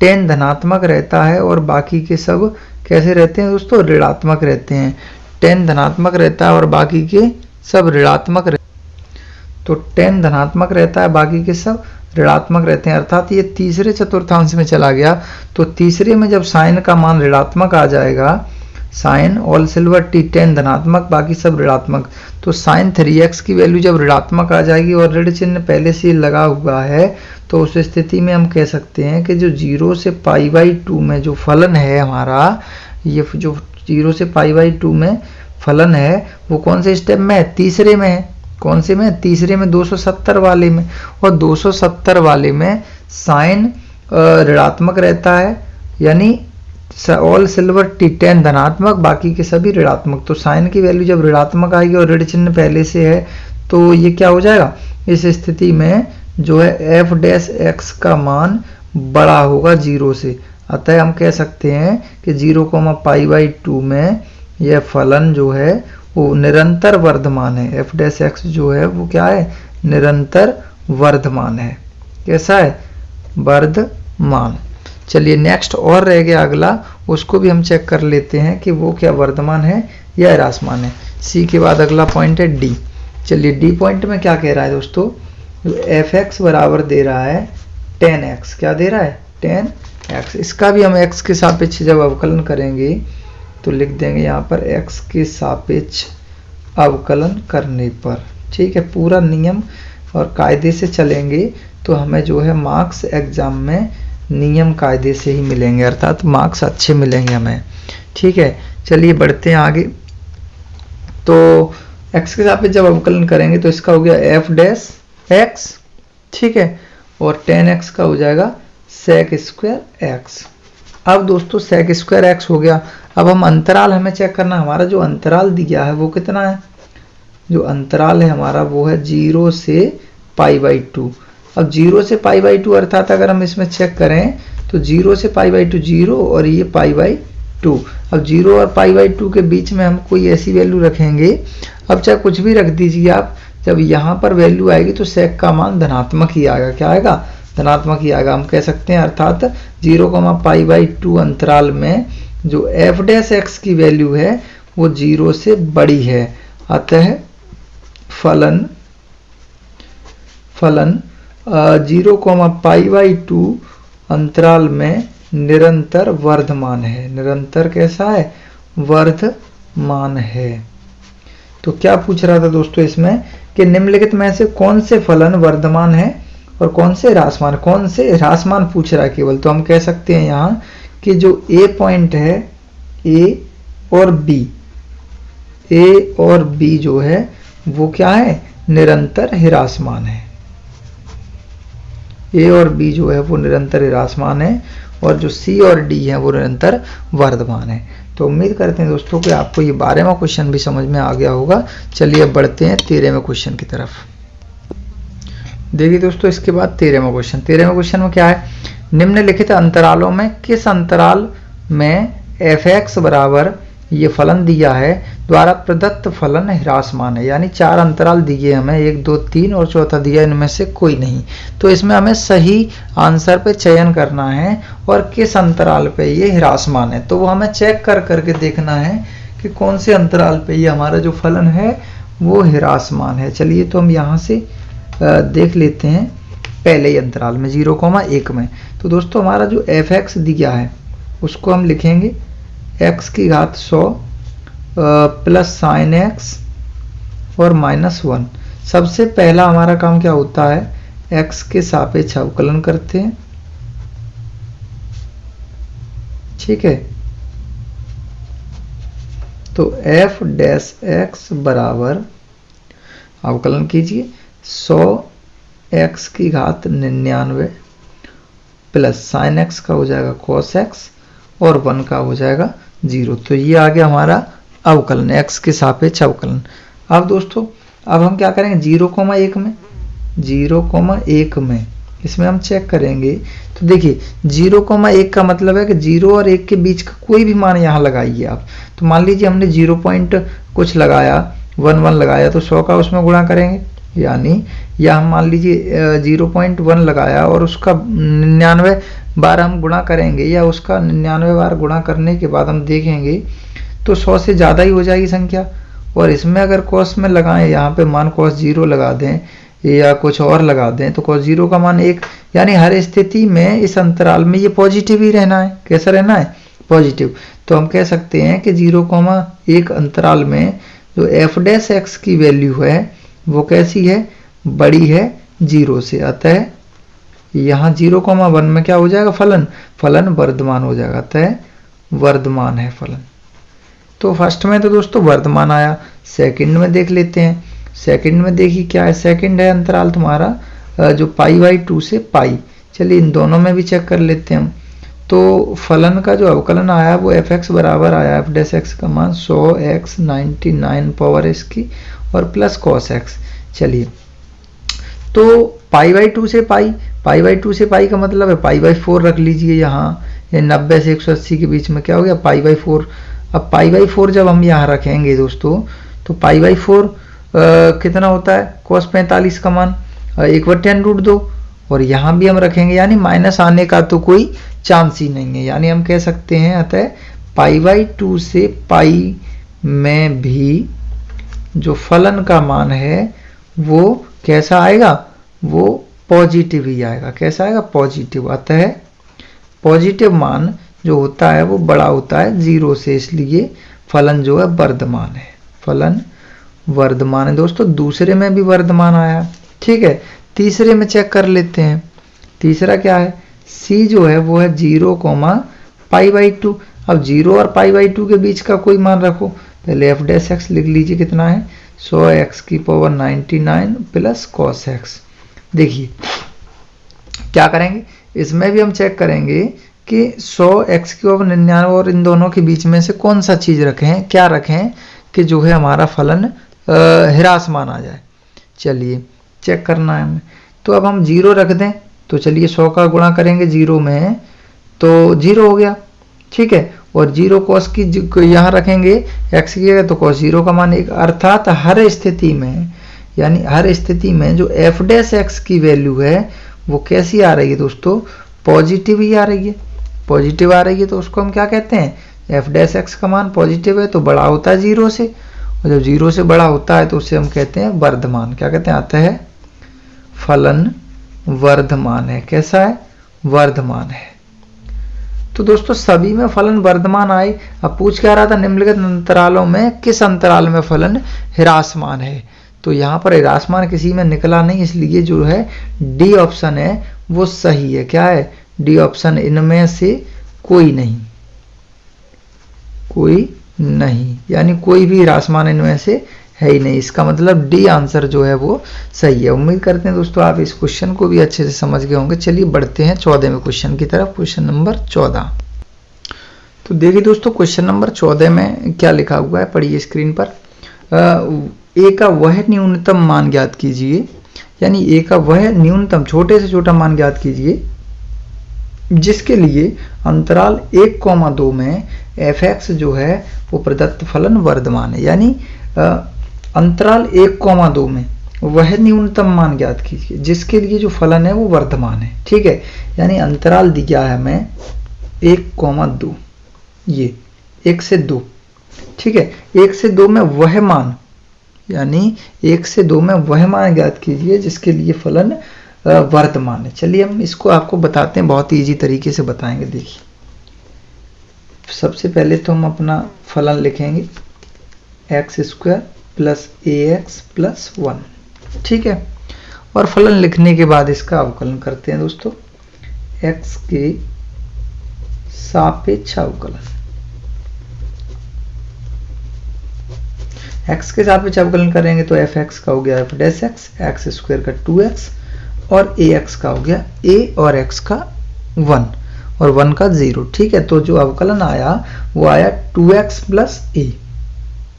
Speaker 1: 10 धनात्मक रहता है और बाकी के सब कैसे रहते हैं दोस्तों, ऋणात्मक रहते हैं। 10 धनात्मक रहता है और बाकी के सब ऋणात्मक रहते हैं। तो 10 धनात्मक रहता है, बाकी के सब ऋणात्मक रहते हैं, अर्थात ये तीसरे चतुर्थांश में चला गया। तो तीसरे में जब साइन का मान ऋणात्मक आ जाएगा, साइन ऑल सिल्वर टी 10 धनात्मक बाकी सब ऋणात्मक, तो साइन 3x की वैल्यू जब ऋणात्मक आ जाएगी और ऋण चिन्ह पहले से लगा हुआ है, तो उस स्थिति में हम कह सकते हैं कि जो 0 से π/2 में जो फलन है हमारा, ये जो 0 से π/2 में फलन है वो कौन से स्टेप में है, तीसरे में है। कौन से में, तीसरे में 270 वाले में, और 270 वाले में साइन ऋणात्मक रहता है, यानी ऑल सिल्वर टी 10 धनात्मक बाकी के सभी ऋणात्मक। तो साइन की वैल्यू जब ऋणात्मक आएगी और ऋण चिन्ह पहले से है, तो ये क्या हो जाएगा, इस स्थिति में जो है एफ डैश एक्स का मान बड़ा होगा 0 से। अतः हम कह सकते हैं कि 0,π/2 में यह फलन जो है वो निरंतर वर्धमान है। एफ डैश एक्स जो है वो क्या है, निरंतर वर्धमान है। कैसा है, वर्धमान। चलिए नेक्स्ट और रह गया अगला, उसको भी हम चेक कर लेते हैं कि वो क्या वर्धमान है या ह्रासमान है। सी के बाद अगला पॉइंट है डी। चलिए डी पॉइंट में क्या कह रहा है दोस्तों, एफ एक्स बराबर दे रहा है 10x, क्या दे रहा है 10x। इसका भी हम x के सापेक्ष जब अवकलन करेंगे तो लिख देंगे यहाँ पर x के सापेक्ष अवकलन करने पर, ठीक है। पूरा नियम और कायदे से चलेंगे तो हमें जो है मार्क्स एग्जाम में नियम कायदे से ही मिलेंगे, अर्थात मार्क्स अच्छे मिलेंगे हमें, ठीक है। चलिए बढ़ते हैं आगे। तो x के सापेक्ष जब अवकलन करेंगे तो इसका हो गया एफ डैश एक्स, ठीक है, और 10x का हो जाएगा सेक स्क्वायर एक्स। अब दोस्तों सेक स्क्वायर एक्स हो गया। अब हम अंतराल हमें चेक करना, हमारा जो अंतराल दिया है वो कितना है, जो अंतराल है हमारा वो है 0 से π/2। अब 0 से π/2 अर्थात अगर हम इसमें चेक करें तो 0 से π/2 0 और ये π/2। अब 0 और π/2 के बीच में हम कोई ऐसी वैल्यू रखेंगे, अब चाहे कुछ भी रख दीजिए आप, जब यहाँ पर वैल्यू आएगी तो सेक का मान धनात्मक ही आएगा। क्या आएगा, धनात्मक ही आएगा, हम कह सकते हैं। अर्थात 0,π/2 अंतराल में जो एफ डैश एक्स की वैल्यू है वो 0 से बड़ी है। अतः फलन 0,π/2 अंतराल में निरंतर वर्धमान है। निरंतर कैसा है, वर्धमान है। तो क्या पूछ रहा था दोस्तों इसमें कि निम्नलिखित में से कौन से फलन वर्धमान है और कौन से ह्रासमान, कौन से ह्रासमान पूछ रहा है केवल। तो हम कह सकते हैं यहाँ कि जो ए पॉइंट है, ए और बी, ए और बी जो है वो क्या है, निरंतर ह्रासमान है। ए और बी जो है वो निरंतर ह्रासमान है, और जो सी और डी है वो निरंतर वर्धमान है। तो उम्मीद करते हैं दोस्तों कि आपको ये 12वां क्वेश्चन भी समझ में आ गया होगा। चलिए अब बढ़ते हैं 13वें क्वेश्चन की तरफ। देखिए दोस्तों इसके बाद 13वां क्वेश्चन। 13वें क्वेश्चन में क्या है, निम्नलिखित अंतरालों में किस अंतराल में एफ एक्स बराबर ये फलन दिया है द्वारा प्रदत्त फलन ह्रासमान है। यानी 4 अंतराल दिए हमें, 1 2 3 और चौथा दिया, इनमें से कोई नहीं। तो इसमें हमें सही आंसर पे चयन करना है और किस अंतराल पे ये ह्रासमान है। तो वो हमें चेक कर करके देखना है कि कौन से अंतराल पे ये हमारा जो फलन है वो ह्रासमान है। चलिए तो हम यहाँ से देख लेते हैं पहले ही अंतराल में 0,1 में। तो दोस्तों हमारा जो एफ एक्स दिया है उसको हम लिखेंगे x की घात 100 प्लस साइन एक्स और -1। सबसे पहला हमारा काम क्या होता है, x के सापेक्ष अवकलन करते हैं, ठीक है। तो f डैश x बराबर अवकलन कीजिए 100 x की घात 99 प्लस साइन x का हो जाएगा cos x और 1 का हो जाएगा 0। तो ये आ गया हमारा अवकलन, x के सापेक्ष अवकलन। अब दोस्तों अब हम क्या करेंगे 0,1 में, 0,1 में इसमें हम चेक करेंगे। तो देखिए 0,1 का मतलब है कि 0 और 1 के बीच का कोई भी मान यहाँ लगाइए आप। तो मान लीजिए हमने 0. कुछ लगाया 1 लगाया तो 100 का उसमें गुणा करेंगे, यानी या हम मान लीजिए 0.1 लगाया और उसका 99 बार हम गुणा करेंगे, या उसका 99 बार गुणा करने के बाद हम देखेंगे तो 100 से ज़्यादा ही हो जाएगी संख्या। और इसमें अगर कॉस में लगाएं, यहाँ पे मान कॉस 0 लगा दें या कुछ और लगा दें तो कॉस 0 का मान 1, यानी हर स्थिति में इस अंतराल में ये पॉजिटिव ही रहना है। कैसा रहना है? पॉजिटिव। तो हम कह सकते हैं कि 0,1 अंतराल में जो f' की वैल्यू है वो कैसी है? बड़ी है 0 से। अतः यहाँ 0,1 में क्या हो जाएगा? फलन, फलन वर्धमान हो जाएगा। अतः वर्धमान है फलन। तो फर्स्ट में तो दोस्तों वर्धमान आया। सेकंड में देख लेते हैं। सेकंड में देखिए क्या है? सेकंड है अंतराल तुम्हारा जो π/2 से पाई। चलिए इन दोनों में भी चेक कर लेते हैं हम। तो फलन का जो अवकलन आया वो fx बराबर आया f' का मान 100x 99 पावर इसकी और प्लस cos x। चलिए तो π/2 से पाई, π/2 से पाई का मतलब है π/4 रख लीजिए यहाँ। ये 90 से 180 के बीच में क्या हो गया? π/4। अब π/4 जब हम यहाँ रखेंगे दोस्तों तो π/4 कितना होता है? cos 45 का मान 1/√2 और यहाँ भी हम रखेंगे, यानी माइनस आने का तो कोई चांस ही नहीं है। यानी हम कह सकते हैं अतः π/2 से पाई में भी जो फलन का मान है वो कैसा आएगा? वो पॉजिटिव ही आएगा। कैसा आएगा? पॉजिटिव। अतः पॉजिटिव मान जो होता है वो बड़ा होता है 0 से, इसलिए फलन जो है वर्धमान है। फलन वर्धमान है दोस्तों। दूसरे में भी वर्धमान आया, ठीक है। तीसरे में चेक कर लेते हैं। तीसरा क्या है? c जो है वो है 0, π/2। अब 0 और π/2 के बीच का कोई मान रखो। पहले f' लिख लीजिए कितना है? 100x की पावर 99 प्लस cos x। देखिए क्या करेंगे, इसमें भी हम चेक करेंगे कि 100x की पावर 99 और इन दोनों के बीच में से कौन सा चीज़ रखें, क्या रखें कि जो है हमारा फलन ह्रासमान आ जाए। चलिए चेक करना है हमें। तो अब हम 0 रख दें तो चलिए 100 का गुणा करेंगे 0 में तो 0 हो गया, ठीक है। और 0 cos की यहाँ रखेंगे x की जगह तो cos 0 का मान 1। अर्थात हर स्थिति में, यानी हर स्थिति में जो f' की वैल्यू है वो कैसी आ रही है दोस्तों? पॉजिटिव ही आ रही है। पॉजिटिव आ रही है तो उसको हम क्या कहते हैं? f' का मान पॉजिटिव है तो बड़ा होता है 0 से, और जब 0 से बड़ा होता है तो उसे हम कहते हैं वर्धमान। क्या कहते हैं? आता है फलन वर्धमान है। कैसा है? वर्धमान है। तो दोस्तों सभी में फलन वर्धमान आए। अब पूछ क्या रहा था? निम्नलिखित अंतरालों में किस अंतराल में फलन ह्रासमान है? तो यहाँ पर ह्रासमान किसी में निकला नहीं, इसलिए जो है डी ऑप्शन है वो सही है। क्या है? D option. इनमें से कोई नहीं, कोई नहीं, यानी कोई भी ह्रासमान इनमें से है ही नहीं। इसका मतलब डी आंसर जो है वो सही है। उम्मीद करते हैं दोस्तों आप इस क्वेश्चन को भी अच्छे से समझ गए होंगे। चलिए बढ़ते हैं 14वें क्वेश्चन की तरफ। Question number 14। तो देखिए दोस्तों क्वेश्चन नंबर 14 में क्या लिखा हुआ है, पढ़िए स्क्रीन पर। ए का वह न्यूनतम मान ज्ञात कीजिए, यानी ए का वह न्यूनतम छोटे से छोटा मान ज्ञात कीजिए जिसके लिए अंतराल 1,2 में f(x) जो है वो प्रदत्त फलन वर्धमान है। यानी अंतराल 1,2 में वह न्यूनतम मान ज्ञात कीजिए जिसके लिए जो फलन है वो वर्धमान है, ठीक है। यानी अंतराल दिया है हमें 1,2, ये 1 से 2, ठीक है। 1 से 2 में वह मान, यानी 1 से 2 में वह मान ज्ञात कीजिए जिसके लिए फलन वर्धमान है। चलिए हम इसको आपको बताते हैं, बहुत इजी तरीके से बताएंगे। देखिए सबसे पहले तो हम अपना फलन लिखेंगे x² प्लस ax प्लस 1, ठीक है। और फलन लिखने के बाद इसका अवकलन करते हैं दोस्तों, x के सापेक्ष अवकलन। x के सापेक्ष अवकलन करेंगे तो f(x) का हो गया f'(x), x² का 2x और ax का हो गया a और x का 1 और 1 का 0, ठीक है। तो जो अवकलन आया वो आया 2x प्लस a,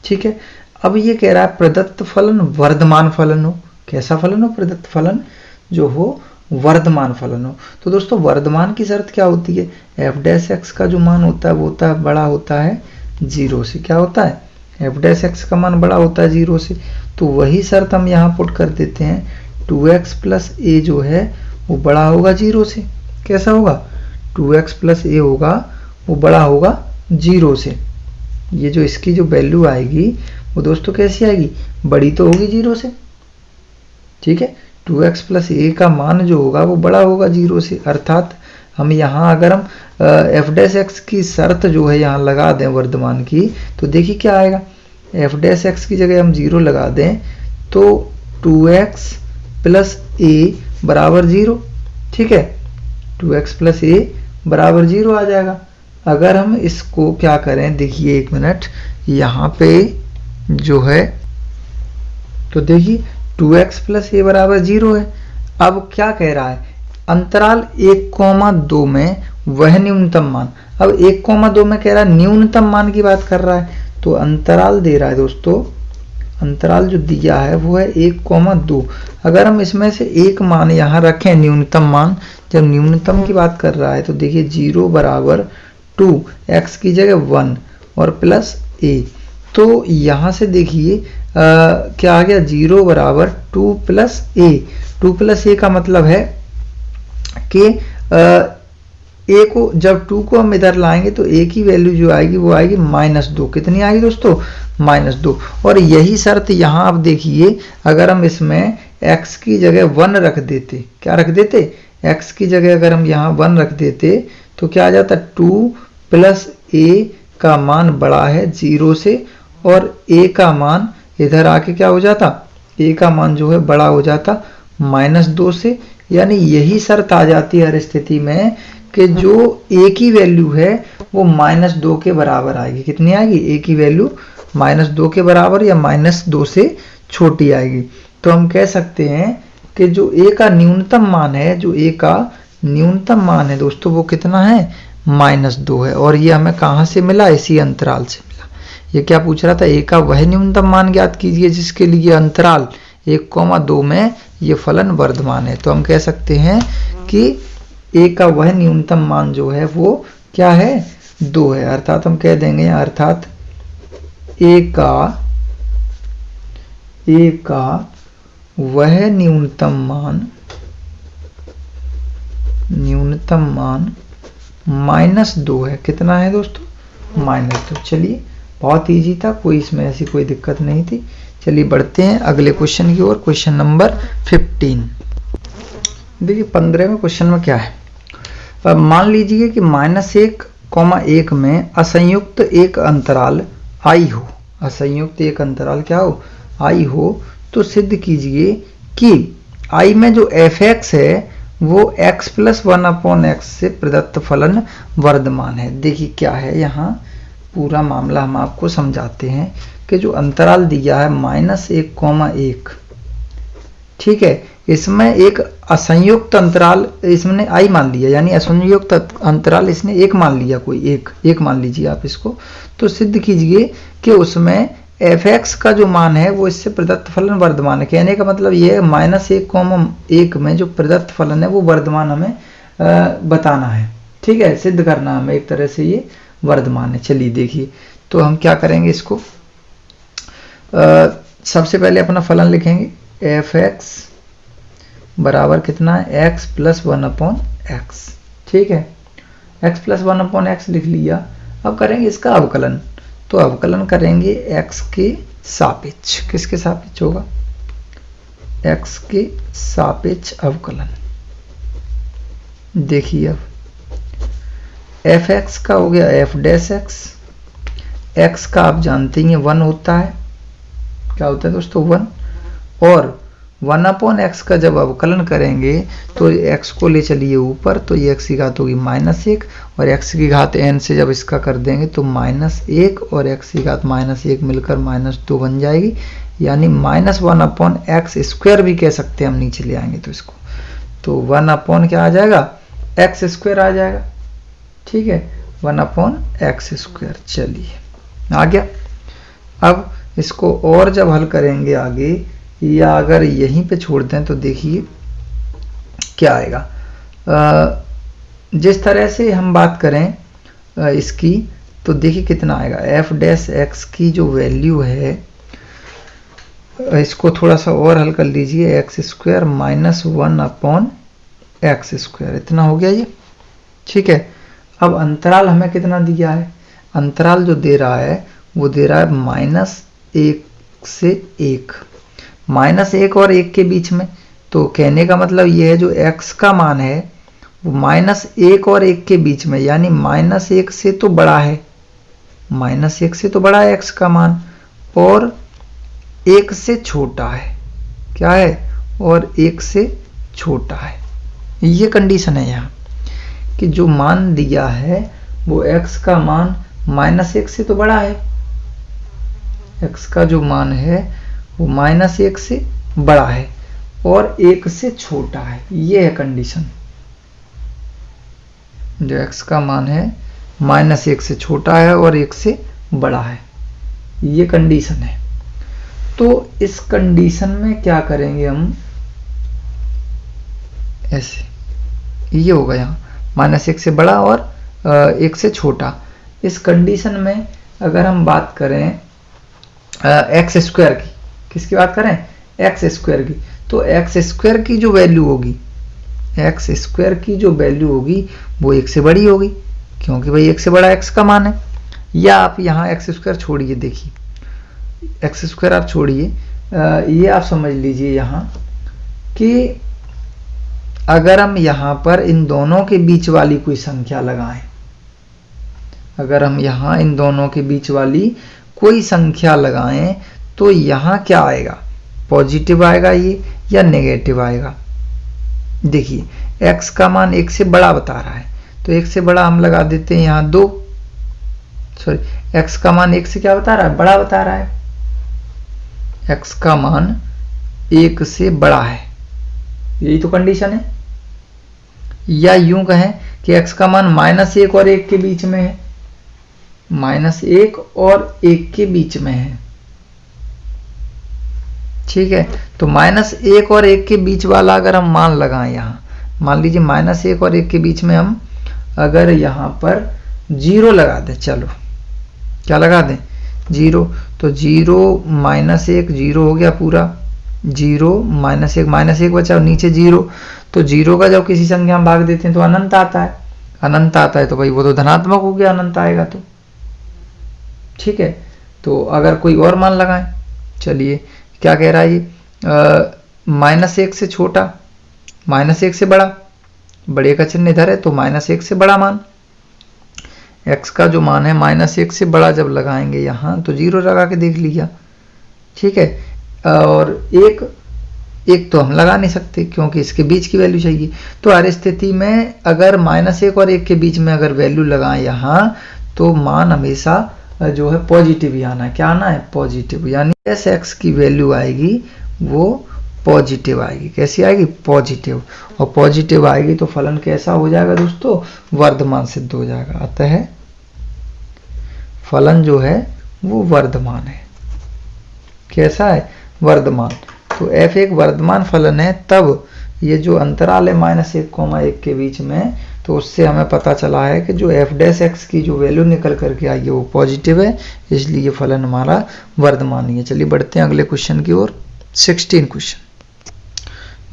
Speaker 1: ठीक है। अब ये कह रहा है प्रदत्त फलन वर्धमान फलन हो। कैसा फलन हो? प्रदत्त फलन जो हो वर्धमान फलन हो। तो दोस्तों वर्धमान की शर्त क्या होती है? f' का जो मान होता है वो होता है बड़ा होता है 0 से। क्या होता है? एफ डैश एक्स का मान बड़ा होता है 0 से, तो वही शर्त हम यहाँ पुट कर देते हैं, 2x प्लस ए जो है वो बड़ा होगा 0 से। कैसा होगा, 2x प्लस ए होगा वो बड़ा होगा 0 से। ये जो इसकी जो वैल्यू आएगी वो दोस्तों कैसी आएगी, बड़ी तो होगी 0 से, ठीक है। 2x प्लस ए का मान जो होगा वो बड़ा होगा 0 से, अर्थात हम यहाँ अगर हम एफ डैश एक्स की शर्त जो है यहाँ लगा दें वर्धमान की, तो देखिए क्या आएगा, एफ डैश एक्स की जगह हम 0 लगा दें तो 2x प्लस ए बराबर 0, ठीक है, 2x प्लस ए बराबर 0 आ जाएगा। अगर हम इसको क्या करें, देखिए एक मिनट, यहाँ पे जो है तो देखिए 2x प्लस ए बराबर 0 है। अब क्या कह रहा है, अंतराल 1,2 में वह न्यूनतम मान। अब 1,2 में कह रहा है न्यूनतम मान की बात कर रहा है, तो अंतराल दे रहा है दोस्तों, अंतराल जो दिया है वो है 1,2। अगर हम इसमें से एक मान यहाँ रखें न्यूनतम मान, जब न्यूनतम की बात कर रहा है तो देखिए 0 बराबर 2, x की जगह 1 और प्लस a, तो यहाँ से देखिए क्या आ गया, 0 बराबर 2 प्लस ए। 2 प्लस ए का मतलब है कि ए को जब 2 को हम इधर लाएंगे तो ए की वैल्यू जो आएगी वो आएगी -2। कितनी आएगी दोस्तों, -2। और यही शर्त यहाँ आप देखिए, अगर हम इसमें x की जगह 1 रख देते, क्या रख देते, x की जगह अगर हम यहाँ 1 रख देते तो क्या आ जाता, 2 प्लस ए का मान बड़ा है 0 से, और a का मान इधर आके क्या हो जाता, a का मान जो है बड़ा हो जाता -2 से। यानी यही शर्त आ जाती है हर स्थिति में कि जो a की वैल्यू है वो -2 के बराबर आएगी। कितनी आएगी, a की वैल्यू -2 के बराबर या -2 से छोटी आएगी। तो हम कह सकते हैं कि जो a का न्यूनतम मान है, जो a का न्यूनतम मान है दोस्तों वो कितना है, -2 है। और ये हमें कहाँ से मिला, इसी अंतराल से मिला। ये क्या पूछ रहा था, a का वह न्यूनतम मान ज्ञात कीजिए जिसके लिए अंतराल 1,2 में ये फलन वर्धमान है। तो हम कह सकते हैं कि a का वह न्यूनतम मान जो है वो क्या है, 2 है। अर्थात हम कह देंगे, अर्थात a का वह न्यूनतम मान -2 है। कितना है दोस्तों, -2। चलिए बहुत इजी था, कोई इसमें ऐसी कोई दिक्कत नहीं थी। चलिए बढ़ते हैं अगले क्वेश्चन की ओर, क्वेश्चन नंबर 15। देखिए 15वें क्वेश्चन में क्या है, अब मान लीजिए कि -1,1 में असंयुक्त एक अंतराल आई हो, असंयुक्त एक अंतराल क्या हो, आई हो, तो सिद्ध कीजिए कि आई में जो f(x) है वो x प्लस 1/x से प्रदत्त फलन वर्धमान है। देखिए क्या है, यहाँ पूरा मामला हम आपको समझाते हैं कि जो अंतराल दिया है -1,1, ठीक है, इसमें एक असंयुक्त अंतराल इसने i मान लिया, यानी असंयुक्त अंतराल इसने एक मान लिया, कोई एक मान लीजिए आप इसको। तो सिद्ध कीजिए कि उसमें f(x) का जो मान है वो इससे प्रदत्त फलन वर्धमान है। कहने का मतलब ये है -1,1 में जो प्रदत्त फलन है वो वर्धमान हमें बताना है, ठीक है, सिद्ध करना हमें एक तरह से ये वर्धमान है। चलिए देखिए, तो हम क्या करेंगे, इसको सबसे पहले अपना फलन लिखेंगे, f(x) बराबर कितना है, x प्लस 1/x, ठीक है, x प्लस 1/x लिख लिया। अब करेंगे इसका अवकलन, तो अवकलन करेंगे x के सापेक्ष, किसके सापेक्ष होगा, x के सापेक्ष अवकलन। देखिए अब f(x) का हो गया f डैश x, x का आप जानते हैं 1 होता है, क्या होता है दोस्तों 1, और 1/x का जब अवकलन करेंगे तो x को ले चलिए ऊपर, तो ये x की घात होगी -1, और x की घात n से जब इसका कर देंगे तो -1 और x की घात -1 मिलकर -2 बन जाएगी, यानी -1/x² भी कह सकते हैं हम, नीचे ले आएंगे तो इसको, तो 1 क्या आ जाएगा, x² आ जाएगा, ठीक है, 1/x²। चलिए आ गया। अब इसको और जब हल करेंगे आगे, या अगर यहीं पे छोड़ दें तो देखिए क्या आएगा। जिस तरह से हम बात करें इसकी, तो देखिए कितना आएगा, एफ डैश एक्स की जो वैल्यू है, इसको थोड़ा सा और हल कर लीजिए, x square minus 1 upon x square, इतना हो गया ये। ठीक है, अब अंतराल हमें कितना दिया है, अंतराल जो दे रहा है वो दे रहा है -1 से 1, -1 और 1 के बीच में। तो कहने का मतलब ये है जो x का मान है वो -1 और 1 के बीच में, यानी -1 से तो बड़ा है, -1 से तो बड़ा है x का मान, और 1 से छोटा है, क्या है, और 1 से छोटा है। ये कंडीशन है यहाँ कि जो मान दिया है वो x का मान -1 से तो बड़ा है, x का जो मान है वो -1 से बड़ा है और 1 से छोटा है। ये है कंडीशन, जो x का मान है -1 से छोटा है और 1 से बड़ा है, ये कंडीशन है। तो इस कंडीशन में क्या करेंगे हम, ऐसे, ये होगा यहाँ -1 से बड़ा और 1 से छोटा। इस कंडीशन में अगर हम बात करें एक्स स्क्वायर की, किसकी बात करें, एक्स स्क्वायर की, तो एक्स स्क्वायर की जो वैल्यू होगी, एक्स स्क्वायर की जो वैल्यू होगी वो 1 से बड़ी होगी, क्योंकि भाई 1 से बड़ा एक्स का मान है। या आप यहाँ एक्स स्क्वायर छोड़िए, देखिए एक्स स्क्वायर आप छोड़िए, ये आप समझ लीजिए यहाँ कि अगर हम यहाँ पर इन दोनों के बीच वाली कोई संख्या लगाएं, अगर हम यहाँ इन दोनों के बीच वाली कोई संख्या लगाएं तो यहाँ क्या आएगा, पॉजिटिव आएगा ये या नेगेटिव आएगा। देखिए x का मान 1 से बड़ा बता रहा है, तो 1 से बड़ा हम लगा देते हैं यहाँ 2, सॉरी x का मान 1 से क्या बता रहा है, बड़ा बता रहा है, x का मान 1 से बड़ा है, यही तो कंडीशन है। या यूं कहें कि x का मान -1 और 1 के बीच में है, -1 और 1 के बीच में है। ठीक है, तो -1 और 1 के बीच वाला अगर हम मान लगाएं, यहाँ मान लीजिए -1 और 1 के बीच में हम अगर यहाँ पर 0 लगा दें, चलो क्या लगा दें, 0, तो 0 -1 0 हो गया पूरा, 0 -1 बचा और नीचे 0, तो 0 का जब किसी संख्या में भाग देते हैं तो अनंत आता है, अनंत आता है तो भाई वो तो धनात्मक हो गया, अनंत आएगा तो। ठीक है, तो अगर कोई और मान लगाएं, चलिए क्या कह रहा है ये, -1 से छोटा, -1 से बड़ा, बड़े का चिन्ह इधर है तो -1 से बड़ा मान, x का जो मान है -1 से बड़ा जब लगाएंगे यहाँ तो 0 लगा के देख लिया। ठीक है, और एक तो हम लगा नहीं सकते क्योंकि इसके बीच की वैल्यू चाहिए, तो हर स्थिति में अगर -1 और 1 के बीच में अगर वैल्यू लगाएं यहाँ तो मान हमेशा जो है पॉजिटिव ही आना है, क्या आना है, पॉजिटिव, यानी एस एक्स की वैल्यू आएगी वो पॉजिटिव आएगी। कैसी आएगी, पॉजिटिव, और पॉजिटिव आएगी तो फलन कैसा हो जाएगा दोस्तों, वर्धमान सिद्ध हो जाएगा। अतः फलन जो है वो वर्धमान है, कैसा है, वर्धमान। तो f एक वर्धमान फलन है, तब ये जो अंतराल है -1, 1 के बीच में, तो उससे हमें पता चला है कि जो f डैश एक्स की जो वैल्यू निकल करके आई है वो पॉजिटिव है, इसलिए फलन हमारा वर्धमान ही है। चलिए बढ़ते हैं अगले क्वेश्चन की ओर, 16 क्वेश्चन।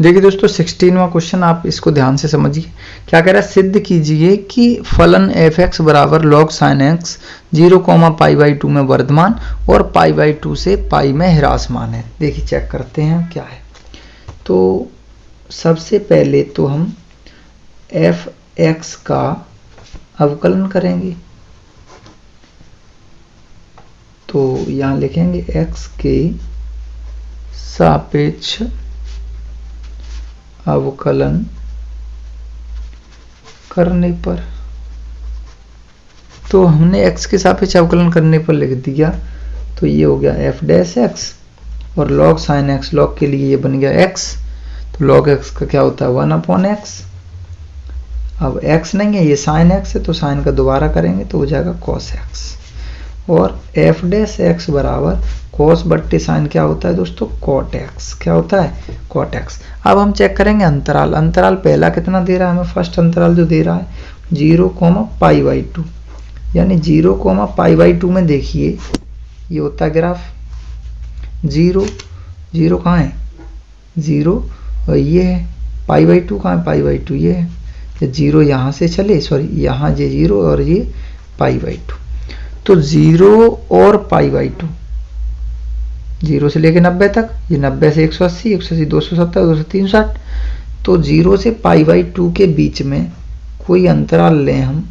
Speaker 1: देखिए दोस्तों 16वां क्वेश्चन, आप इसको ध्यान से समझिए। क्या कह रहा है, सिद्ध कीजिए कि फलन एफ एक्स बराबर लॉग साइन एक्स 0, π/2 में वर्धमान और π/2 से पाई में ह्रासमान है। देखिए चेक करते हैं क्या है। तो सबसे पहले तो हम एफ एक्स का अवकलन करेंगे, तो यहाँ लिखेंगे x के सापेक्ष अवकलन करने पर, तो हमने x के सापेक्ष अवकलन करने पर लिख दिया, तो ये हो गया f डैश x और log sin x, log के लिए ये बन गया x, तो log x का क्या होता है 1/x। अब x नहीं है, ये sin x है, तो sin का दोबारा करेंगे तो हो जाएगा cos x, और f डैश x बराबर cos बट्टे sin क्या होता है दोस्तों, cot x, क्या होता है, cot x। अब हम चेक करेंगे अंतराल, अंतराल पहला कितना दे रहा है हमें, फर्स्ट अंतराल जो दे रहा है 0, π/2, यानी 0, π/2 में देखिए ये होता है ग्राफ 0, 0 कहाँ है 0, और ये है π/2 कहाँ है π/2 ये है, 0 यहाँ से चले, सॉरी यहाँ ये 0 और ये π/2, तो 0 और π/2 0 से लेके 90 तक, ये 90 से 180, 180 270, 200 360, तो 0 से π/2 के बीच में कोई अंतराल लें हम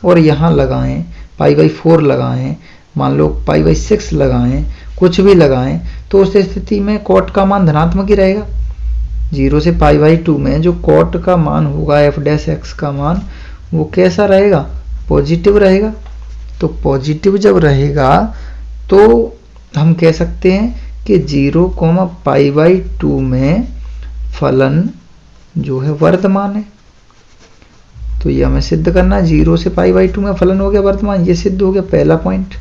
Speaker 1: और यहाँ लगाएं π/4 लगाएं, मान लो π/6 लगाएं, कुछ भी लगाएं, तो उस स्थिति में कॉट का मान धनात्मक ही रहेगा। 0 से π/2 में जो कॉट का मान होगा f' का मान वो कैसा रहेगा, पॉजिटिव रहेगा। तो पॉजिटिव जब रहेगा तो हम कह सकते हैं कि 0, π/2 में फलन जो है वर्धमान है। तो ये हमें सिद्ध करना है, 0 से π/2 में फलन हो गया वर्धमान, ये सिद्ध हो गया पहला पॉइंट।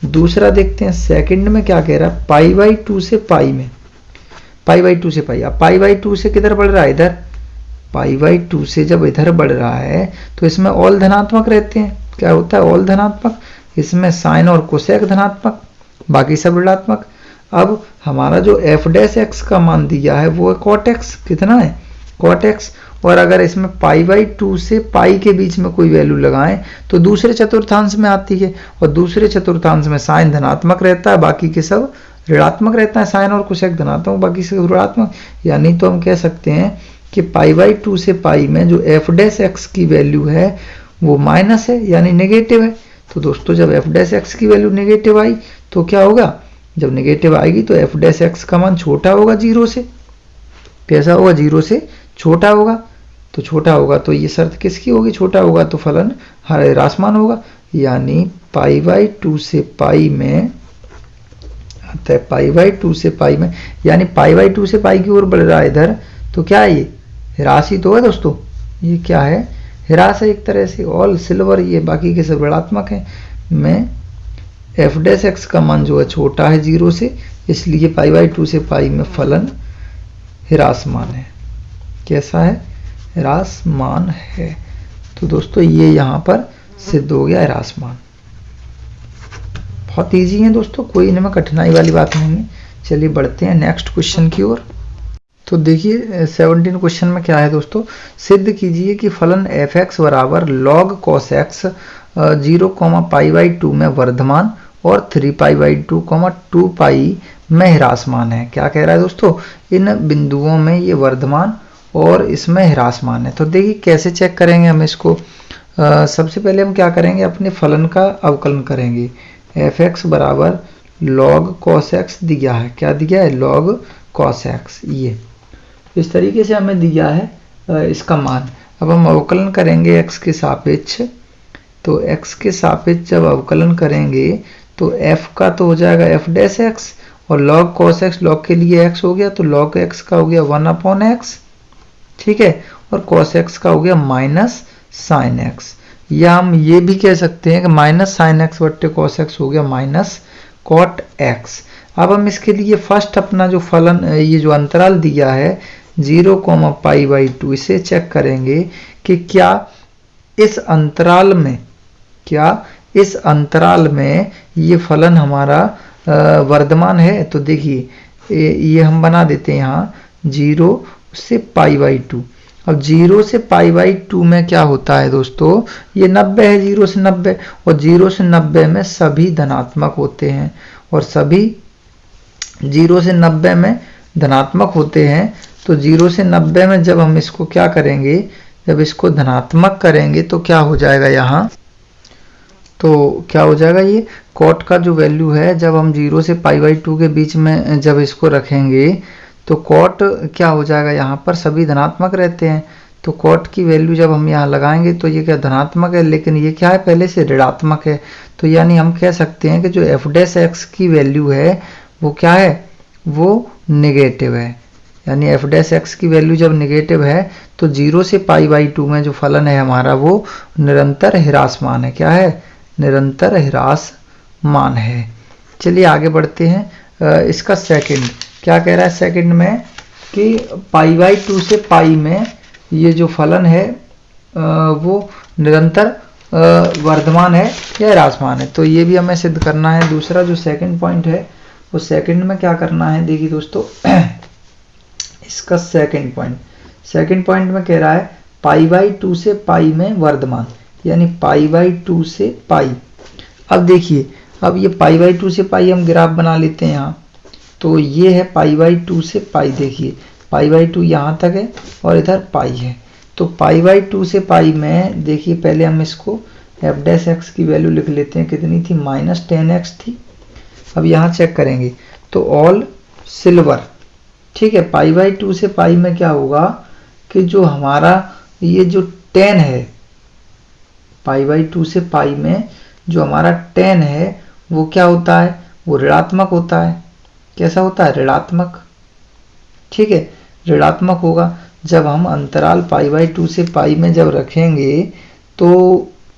Speaker 1: दूसरा देखते हैं सेकंड में क्या कह रहा है, π/2 से पाई में, π/2 से पाई, अब π/2 से किधर बढ़ रहा है, इधर, π/2 से जब इधर बढ़ रहा है तो इसमें ऑल धनात्मक रहते हैं, क्या होता है ऑल धनात्मक, इसमें साइन और कोसेक धनात्मक, बाकी सब ऋणात्मक। अब हमारा जो f' का मान दिया है वो है cot x, कितना है cot x, और अगर इसमें π/2 से पाई के बीच में कोई वैल्यू लगाएं तो दूसरे चतुर्थांश में आती है, और दूसरे चतुर्थांश में साइन धनात्मक रहता है, बाकी के सब ऋणात्मक रहता है, साइन और कोसेक धनात्मक, बाकी सब ऋणात्मक। यानी तो हम कह सकते हैं कि π/2 से पाई में जो f' की वैल्यू है वो माइनस है, यानी नेगेटिव है। तो दोस्तों जब f' की वैल्यू नेगेटिव आई तो क्या होगा, जब नेगेटिव आएगी तो f' का मान छोटा होगा 0 से, कैसा होगा 0 से छोटा होगा, तो छोटा होगा तो ये शर्त किसकी होगी, छोटा होगा तो फलन ह्रासमान होगा। यानी π/2 से पाई में आता है, π/2 से पाई में, यानी π/2 से पाई की ओर बढ़ रहा है इधर, तो क्या है ये ह्रास ही तो है दोस्तों, ये क्या है ह्रास है एक तरह से, ऑल सिल्वर, ये बाकी के सब ऋणात्मक है। में f' का मान जो है छोटा है 0 से, इसलिए π/2 से पाई में फलन ह्रासमान है, कैसा है ह्रासमान है। तो दोस्तों ये यहाँ पर सिद्ध हो गया ह्रासमान। बहुत इजी है दोस्तों, कोई इनमें कठिनाई वाली बात नहीं है। चलिए बढ़ते हैं नेक्स्ट क्वेश्चन की ओर। तो देखिए 17 क्वेश्चन में क्या है दोस्तों, सिद्ध कीजिए कि फलन f(x) बराबर log cos x 0, π/2 में वर्धमान और 3π/2, 2π में ह्रासमान है। क्या कह रहा है दोस्तों, इन बिंदुओं में ये वर्धमान और इसमें ह्रासमान है। तो देखिए कैसे चेक करेंगे हम इसको, सबसे पहले हम क्या करेंगे, अपने फलन का अवकलन करेंगे। f(x) बराबर log cos x दिया है, क्या दिया है log cos x, ये इस तरीके से हमें दिया है इसका मान। अब हम अवकलन करेंगे x के सापेक्ष, तो x के सापेक्ष जब अवकलन करेंगे तो f का तो हो जाएगा f'(x) और log cos x, log के लिए x हो गया तो log x का हो गया 1/x, ठीक है, और cos x का हो गया माइनस sin x, या हम ये भी कह सकते हैं कि माइनस sin x बट्टे cos x हो गया माइनस cot x। अब हम इसके लिए फर्स्ट अपना जो फलन, ये जो अंतराल दिया है 0, π/2, इसे चेक करेंगे कि क्या इस अंतराल में ये फलन हमारा वर्धमान है। तो देखिए ये हम बना देते हैं यहाँ 0 से π/2। अब 0 से π/2 में क्या होता है दोस्तों, ये 90 है, 0 से 90, और 0 से 90 में सभी धनात्मक होते हैं, और सभी 0 से 90 में धनात्मक होते हैं। तो 0 से 90 में जब हम इसको क्या करेंगे, जब इसको धनात्मक करेंगे तो क्या हो जाएगा यहाँ, तो क्या हो जाएगा, ये कॉट का जो वैल्यू है जब हम 0 से π/2 के बीच में जब इसको रखेंगे तो कॉट क्या हो जाएगा, यहाँ पर सभी धनात्मक रहते हैं, तो कॉट की वैल्यू जब हम यहाँ लगाएंगे तो ये क्या धनात्मक है, लेकिन ये क्या है पहले से ऋणात्मक है। तो यानी हम कह सकते हैं कि जो f' की वैल्यू है वो क्या है, वो नेगेटिव है। यानी f' की वैल्यू जब नेगेटिव है तो 0 से π/2 में जो फलन है हमारा वो निरंतर ह्रासमान है। क्या है, निरंतर ह्रासमान है। चलिए आगे बढ़ते हैं। इसका सेकंड क्या कह रहा है, सेकंड में कि π/2 से पाई में ये जो फलन है वो निरंतर वर्धमान है या ह्रासमान है। तो ये भी हमें सिद्ध करना है। दूसरा जो सेकंड पॉइंट है वो सेकंड में क्या करना है, देखिए दोस्तों इसका सेकंड पॉइंट में कह रहा है π/2 से पाई में वर्धमान, यानी π/2 से पाई। अब देखिए, अब ये π/2 से पाई हम ग्राफ बना लेते हैं यहाँ। तो ये है π/2 से पाई, देखिए π/2 यहाँ तक है और इधर पाई है। तो π/2 से पाई में देखिए, पहले हम इसको f' की वैल्यू लिख लेते हैं, कितनी थी, -10x थी। अब यहाँ चेक करेंगे तो ऑल सिल्वर, ठीक है। π/2 से पाई में क्या होगा कि जो हमारा ये जो 10 है, π/2 से पाई में जो हमारा 10 है वो क्या होता है, वो ऋणात्मक होता है। कैसा होता है, ऋणात्मक, ठीक है, ऋणात्मक होगा। जब हम अंतराल π/2 से पाई में जब रखेंगे तो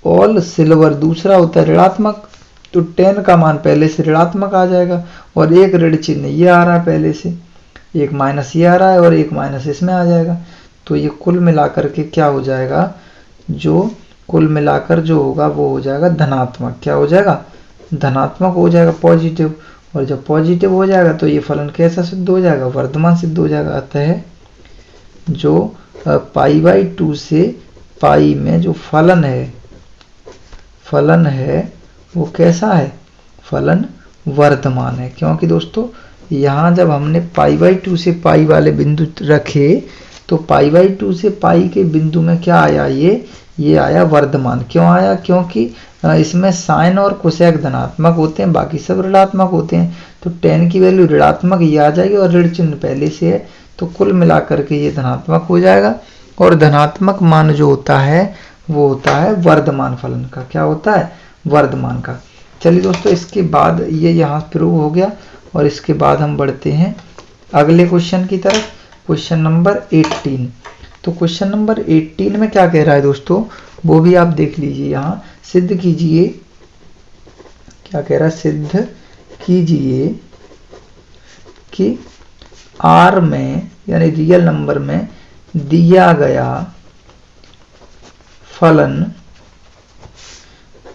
Speaker 1: ऑल सिल्वर दूसरा होता है ऋणात्मक, तो 10 का मान पहले से ऋणात्मक आ जाएगा और एक ऋण चिन्ह ये आ रहा है, पहले से एक माइनस ये आ रहा है और एक माइनस इसमें आ जाएगा। तो ये कुल मिलाकर के क्या हो जाएगा, जो कुल मिलाकर जो होगा वो हो जाएगा धनात्मक। क्या हो जाएगा, धनात्मक हो जाएगा, पॉजिटिव। और जब पॉजिटिव हो जाएगा तो ये फलन कैसा सिद्ध हो जाएगा, वर्धमान सिद्ध हो जाएगा। अतः जो π/2 से पाई में जो फलन है वो कैसा है, फलन वर्धमान है। क्योंकि दोस्तों यहाँ जब हमने π/2 से पाई वाले बिंदु रखे तो π/2 से पाई के बिंदु में क्या आया, ये आया वर्धमान। क्यों आया, क्योंकि इसमें साइन और कोसेक धनात्मक होते हैं, बाकी सब ऋणात्मक होते हैं। तो 10 की वैल्यू ऋणात्मक ये आ जाएगी और ऋण चिन्ह पहले से है, तो कुल मिलाकर के ये धनात्मक हो जाएगा। और धनात्मक मान जो होता है वो होता है वर्धमान फलन का। क्या होता है, वर्धमान का। चलिए दोस्तों, इसके बाद ये यहाँ प्रूव हो गया और इसके बाद हम बढ़ते हैं अगले क्वेश्चन की तरफ, क्वेश्चन नंबर 18। तो क्वेश्चन नंबर 18 में क्या कह रहा है दोस्तों, वो भी आप देख लीजिए। यहाँ सिद्ध कीजिए, क्या कह रहा है, सिद्ध कीजिए कि R में यानी रियल नंबर में दिया गया फलन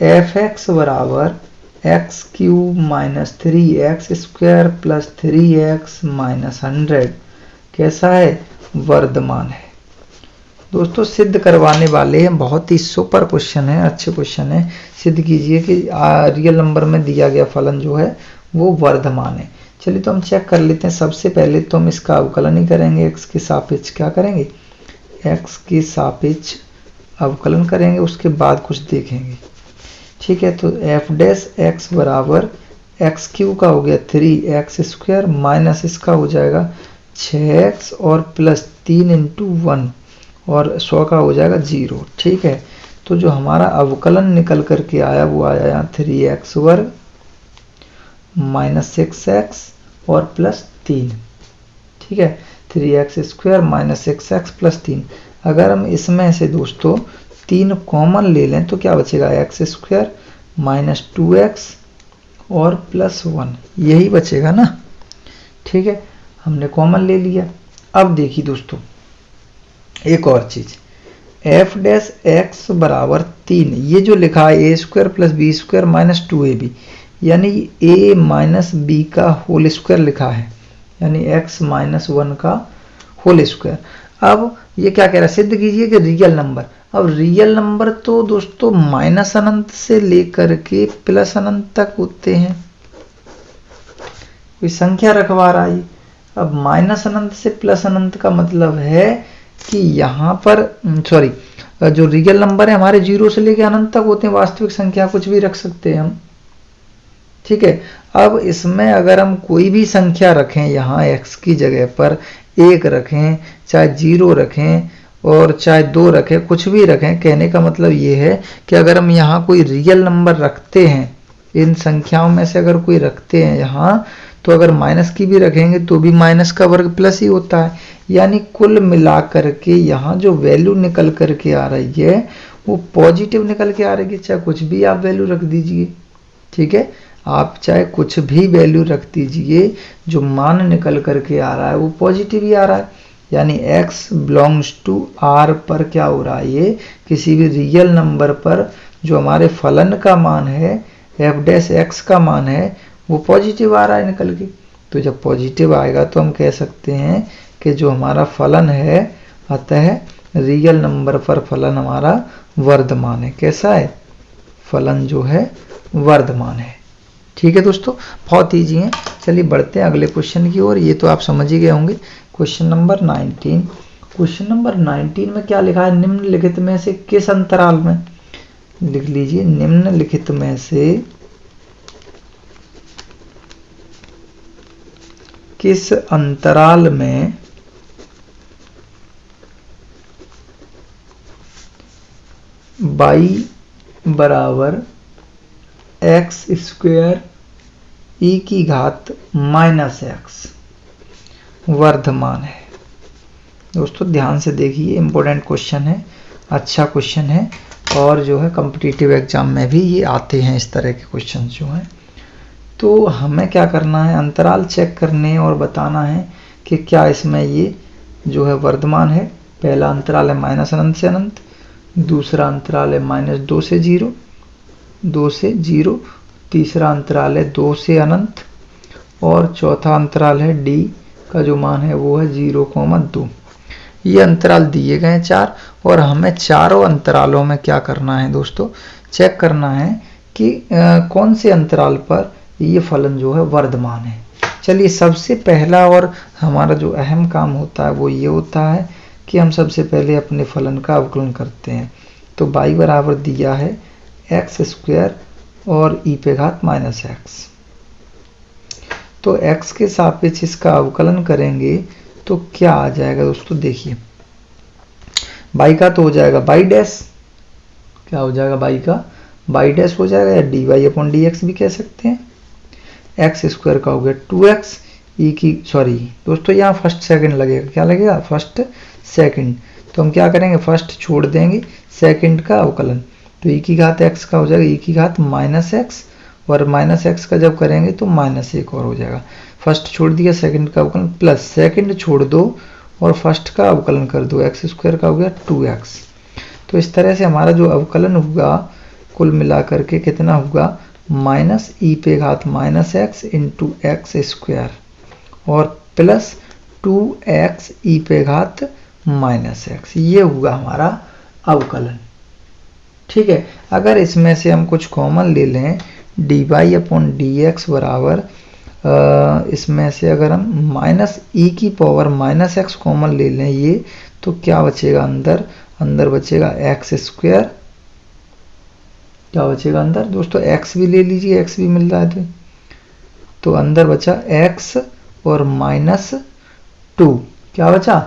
Speaker 1: f(x) बराबर x³ - 3x² + 3x - 100 कैसा है, वर्धमान है। दोस्तों सिद्ध करवाने वाले हैं, बहुत ही सुपर क्वेश्चन है, अच्छे क्वेश्चन है। सिद्ध कीजिए कि रियल नंबर में दिया गया फलन जो है वो वर्धमान है। चलिए तो हम चेक कर लेते हैं। सबसे पहले तो हम इसका अवकलन ही करेंगे, x के सापेक्ष क्या करेंगे, x के सापेक्ष अवकलन करेंगे, उसके बाद कुछ देखेंगे, ठीक है। तो f' बराबर x³ का हो गया 3x² माइनस इसका हो जाएगा 6x और प्लस 3 × 1 और 100 का हो जाएगा 0, ठीक है। तो जो हमारा अवकलन निकल करके आया वो आया यहाँ 3x² - 6x और प्लस 3, ठीक है, 3x² - 6x + 3। अगर हम इसमें से दोस्तों 3 कॉमन ले लें तो क्या बचेगा, x² - 2x और प्लस 1, यही बचेगा ना, ठीक है। हमने कॉमन ले लिया। अब देखिए दोस्तों एक और चीज, f' बराबर 3, ये जो लिखा है a² + b² - 2ab, यानी a - b का होल स्क्वायर लिखा है, यानी x - 1 का होल स्क्वायर। अब ये क्या कह रहा है, सिद्ध कीजिए कि रियल नंबर। अब रियल नंबर तो दोस्तों माइनस अनंत से लेकर के प्लस अनंत तक होते हैं, कोई संख्या रखवा रहा है। अब माइनस अनंत से प्लस अनंत का मतलब है कि यहाँ पर जो रियल नंबर है हमारे 0 से लेकर अनंत तक होते हैं, वास्तविक संख्या कुछ भी रख सकते हैं हम, ठीक है। अब इसमें अगर हम कोई भी संख्या रखें, यहाँ x की जगह पर 1 रखें, चाहे 0 रखें और चाहे 2 रखें, कुछ भी रखें, कहने का मतलब ये है कि अगर हम यहाँ कोई रियल नंबर रखते हैं, इन संख्याओं में से अगर कोई रखते हैं यहाँ, तो अगर माइनस की भी रखेंगे तो भी माइनस का वर्ग प्लस ही होता है। यानी कुल मिलाकर के यहाँ जो वैल्यू निकल करके आ रही है वो पॉजिटिव निकल के आ रही है। चाहे कुछ भी आप वैल्यू रख दीजिए, ठीक है, आप चाहे कुछ भी वैल्यू रख दीजिए, जो मान निकल करके आ रहा है वो पॉजिटिव ही आ रहा है। यानी x बिलोंग्स टू r पर क्या हो रहा है, ये किसी भी रियल नंबर पर जो हमारे फलन का मान है एफ डैश एक्स का मान है वो पॉजिटिव आ रहा है निकल के। तो जब पॉजिटिव आएगा तो हम कह सकते हैं कि जो हमारा फलन है अतः रियल नंबर पर फलन हमारा वर्धमान है। कैसा है? फलन जो है वर्धमान है। ठीक है दोस्तों, बहुत ईजी है। चलिए बढ़ते हैं अगले क्वेश्चन की ओर। ये तो आप समझ ही गए होंगे। Question number 19। क्वेश्चन नंबर 19 में क्या लिखा है? निम्नलिखित में से किस अंतराल में, लिख लीजिए, निम्नलिखित में से किस अंतराल में y बराबर एक्स स्क्वायर ई की घात माइनस एक्स वर्धमान है। दोस्तों ध्यान से देखिए, इंपॉर्टेंट क्वेश्चन है, अच्छा क्वेश्चन है, और जो है कॉम्पिटिटिव एग्जाम में भी ये आते हैं इस तरह के क्वेश्चन जो हैं। तो हमें क्या करना है? अंतराल चेक करने और बताना है कि क्या इसमें ये जो है वर्धमान है। पहला अंतराल है माइनस अनंत से अनंत, दूसरा अंतराल है माइनस 2 से 0, 2 से 0, तीसरा अंतराल है 2 से अनंत, और चौथा अंतराल है d का जो मान है वो है 0,2। ये अंतराल दिए गए हैं 4, और हमें चारों अंतरालों में क्या करना है दोस्तों? चेक करना है कि कौन से अंतराल पर ये फलन जो है वर्धमान है। चलिए सबसे पहला और हमारा जो अहम काम होता है वो ये होता है कि हम सबसे पहले अपने फलन का अवकलन करते हैं। तो y बराबर दिया है एक्स स्क्वायर और ई पे घात माइनस एक्स। तो x के सापेक्ष इसका अवकलन करेंगे तो क्या आ जाएगा दोस्तों? देखिए y का तो हो जाएगा y डैश, क्या हो जाएगा? y का y डैश हो जाएगा, या dy अपॉन dx भी कह सकते हैं। एक्स स्क्वायर का हो गया 2x ई की, सॉरी दोस्तों यहाँ फर्स्ट सेकंड लगेगा, क्या लगेगा? First second. तो हम क्या करेंगे? फर्स्ट छोड़ देंगे, सेकंड का अवकलन। तो ई की घात x का हो जाएगा ई की घात माइनस एक्स, और माइनस एक्स का जब करेंगे तो माइनस एक और हो जाएगा। फर्स्ट छोड़ दिया, सेकंड का अवकलन, प्लस सेकंड छोड़ दो और फर्स्ट का अवकलन कर दो, एक्स स्क्वायर का हो गया 2x। तो इस तरह से हमारा जो अवकलन होगा कुल मिला करके कितना होगा? माइनस ई पे घात minus x into x square और प्लस 2x ई पे घात माइनस एक्स, ये होगा हमारा अवकलन। ठीक है, अगर इसमें से हम कुछ कॉमन ले लें, dy अपॉन dx बराबर इसमें से अगर हम माइनस ई की पावर माइनस एक्स कॉमन ले लें ये, तो क्या बचेगा अंदर? अंदर बचेगा एक्स स्क्वायर, क्या बचेगा अंदर दोस्तों? x भी ले लीजिए, x भी मिल रहा है तो अंदर बचा x और माइनस 2, क्या बचा?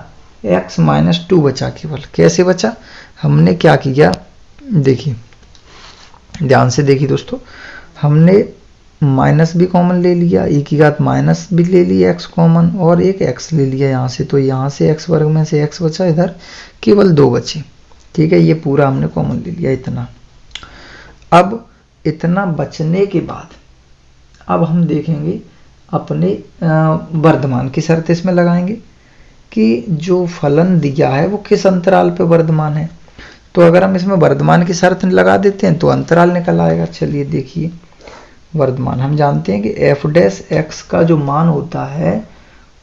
Speaker 1: x माइनस 2 बचा केवल। कैसे बचा? हमने क्या किया देखिए, ध्यान से देखिए दोस्तों, हमने माइनस भी कॉमन ले लिया, ई की घात माइनस भी ले लिया x कॉमन, और एक x ले लिया यहाँ से, तो यहाँ से x वर्ग में से x बचा, इधर केवल 2 बचे। ठीक है, ये पूरा हमने कॉमन ले लिया इतना। अब इतना बचने के बाद अब हम देखेंगे अपने वर्धमान की शर्त इसमें लगाएंगे कि जो फलन दिया है वो किस अंतराल पे वर्धमान है। तो अगर हम इसमें वर्धमान की शर्त लगा देते हैं तो अंतराल निकल आएगा। चलिए देखिए, वर्धमान हम जानते हैं कि एफ डैश एक्स का जो मान होता है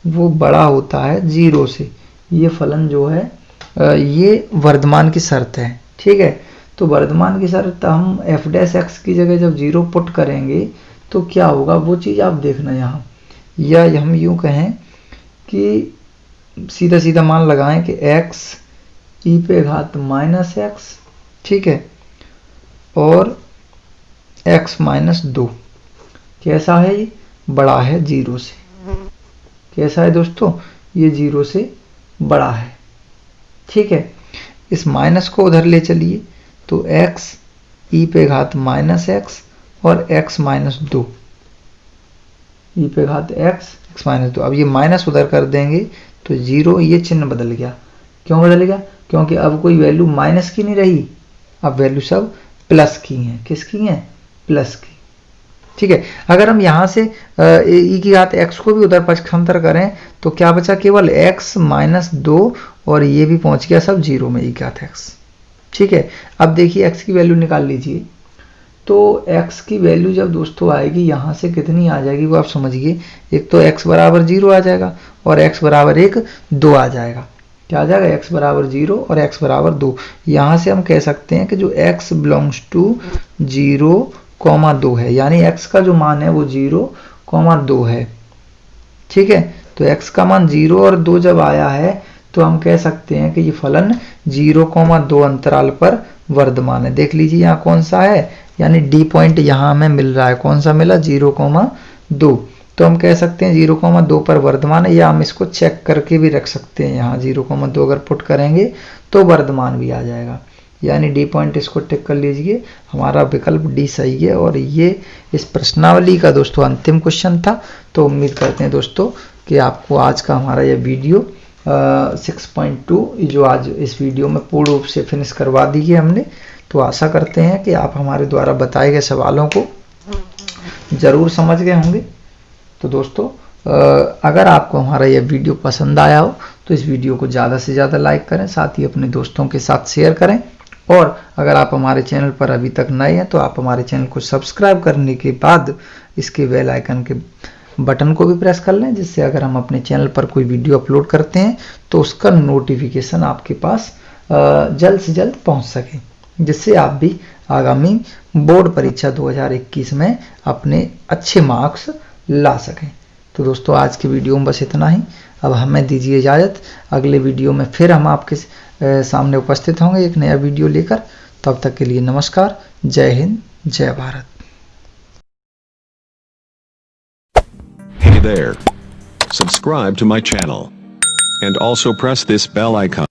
Speaker 1: वो बड़ा होता है 0 से। ये फलन जो है ये वर्धमान की शर्त है। ठीक है, तो वर्धमान की शर्त हम एफ डैश एक्स की जगह जब 0 पुट करेंगे तो क्या होगा वो चीज़ आप देखना यहाँ, या हम यूँ कहें कि सीधा सीधा मान लगाएं कि x ई पे घात माइनस एक्स, ठीक है, और x माइनस 2 कैसा है? ये बड़ा है 0 से। कैसा है दोस्तों? ये 0 से बड़ा है। ठीक है, इस माइनस को उधर ले चलिए तो x ई पे घात माइनस एक्स और x माइनस 2, ई पे घात x माइनस 2। अब ये माइनस उधर कर देंगे तो 0, ये चिन्ह बदल गया। क्यों बदल गया? क्योंकि अब कोई वैल्यू माइनस की नहीं रही, अब वैल्यू सब प्लस की हैं। किसकी हैं? प्लस की। ठीक है, अगर हम यहाँ से ई की घात x को भी उधर पक्षांतर करें तो क्या बचा? केवल x माइनस 2, और ये भी पहुंच गया सब 0 में ई की घात x। ठीक है। अब देखिए x की वैल्यू निकाल लीजिए। तो x की वैल्यू जब दोस्तों आएगी यहाँ से कितनी आ जाएगी वो आप समझिए। एक तो x बराबर 0 आ जाएगा और x बराबर 1 2 आ जाएगा। क्या आ जाएगा? x बराबर 0 और x बराबर 2। यहाँ से हम कह सकते हैं कि जो x बिलोंग्स टू 0,2 है, यानी x का जो मान है वो 0,2 है। ठीक है, तो x का मान 0 और 2 जब आया है तो हम कह सकते हैं कि ये फलन 0,2 अंतराल पर वर्धमान है। देख लीजिए यहाँ कौन सा है, यानी डी पॉइंट यहाँ हमें मिल रहा है। कौन सा मिला? 0,2। तो हम कह सकते हैं 0,2 पर वर्धमान है, या हम इसको चेक करके भी रख सकते हैं। यहाँ 0,2 अगर पुट करेंगे तो वर्धमान भी आ जाएगा, यानी डी पॉइंट इसको टिक कर लीजिए। हमारा विकल्प डी सही है और ये इस प्रश्नावली का दोस्तों अंतिम क्वेश्चन था। तो उम्मीद करते हैं दोस्तों कि आपको आज का हमारा यह वीडियो 6.2 जो आज इस वीडियो में पूर्ण रूप से फिनिश करवा दी है हमने। तो आशा करते हैं कि आप हमारे द्वारा बताए गए सवालों को ज़रूर समझ गए होंगे। तो दोस्तों अगर आपको हमारा यह वीडियो पसंद आया हो तो इस वीडियो को ज़्यादा से ज़्यादा लाइक करें, साथ ही अपने दोस्तों के साथ शेयर करें। और अगर आप हमारे चैनल पर अभी तक नए हैं तो आप हमारे चैनल को सब्सक्राइब करने के बाद इसके बेल आइकन के बटन को भी प्रेस कर लें, जिससे अगर हम अपने चैनल पर कोई वीडियो अपलोड करते हैं तो उसका नोटिफिकेशन आपके पास जल्द से जल्द पहुंच सके, जिससे आप भी आगामी बोर्ड परीक्षा 2021 में अपने अच्छे मार्क्स ला सकें। तो दोस्तों आज की वीडियो में बस इतना ही। अब हमें दीजिए इजाज़त। अगले वीडियो में फिर हम आपके सामने उपस्थित होंगे एक नया वीडियो लेकर। तब तक के लिए नमस्कार। जय हिंद, जय Bharat.
Speaker 2: Hey there. Subscribe to my channel. And also press this bell icon.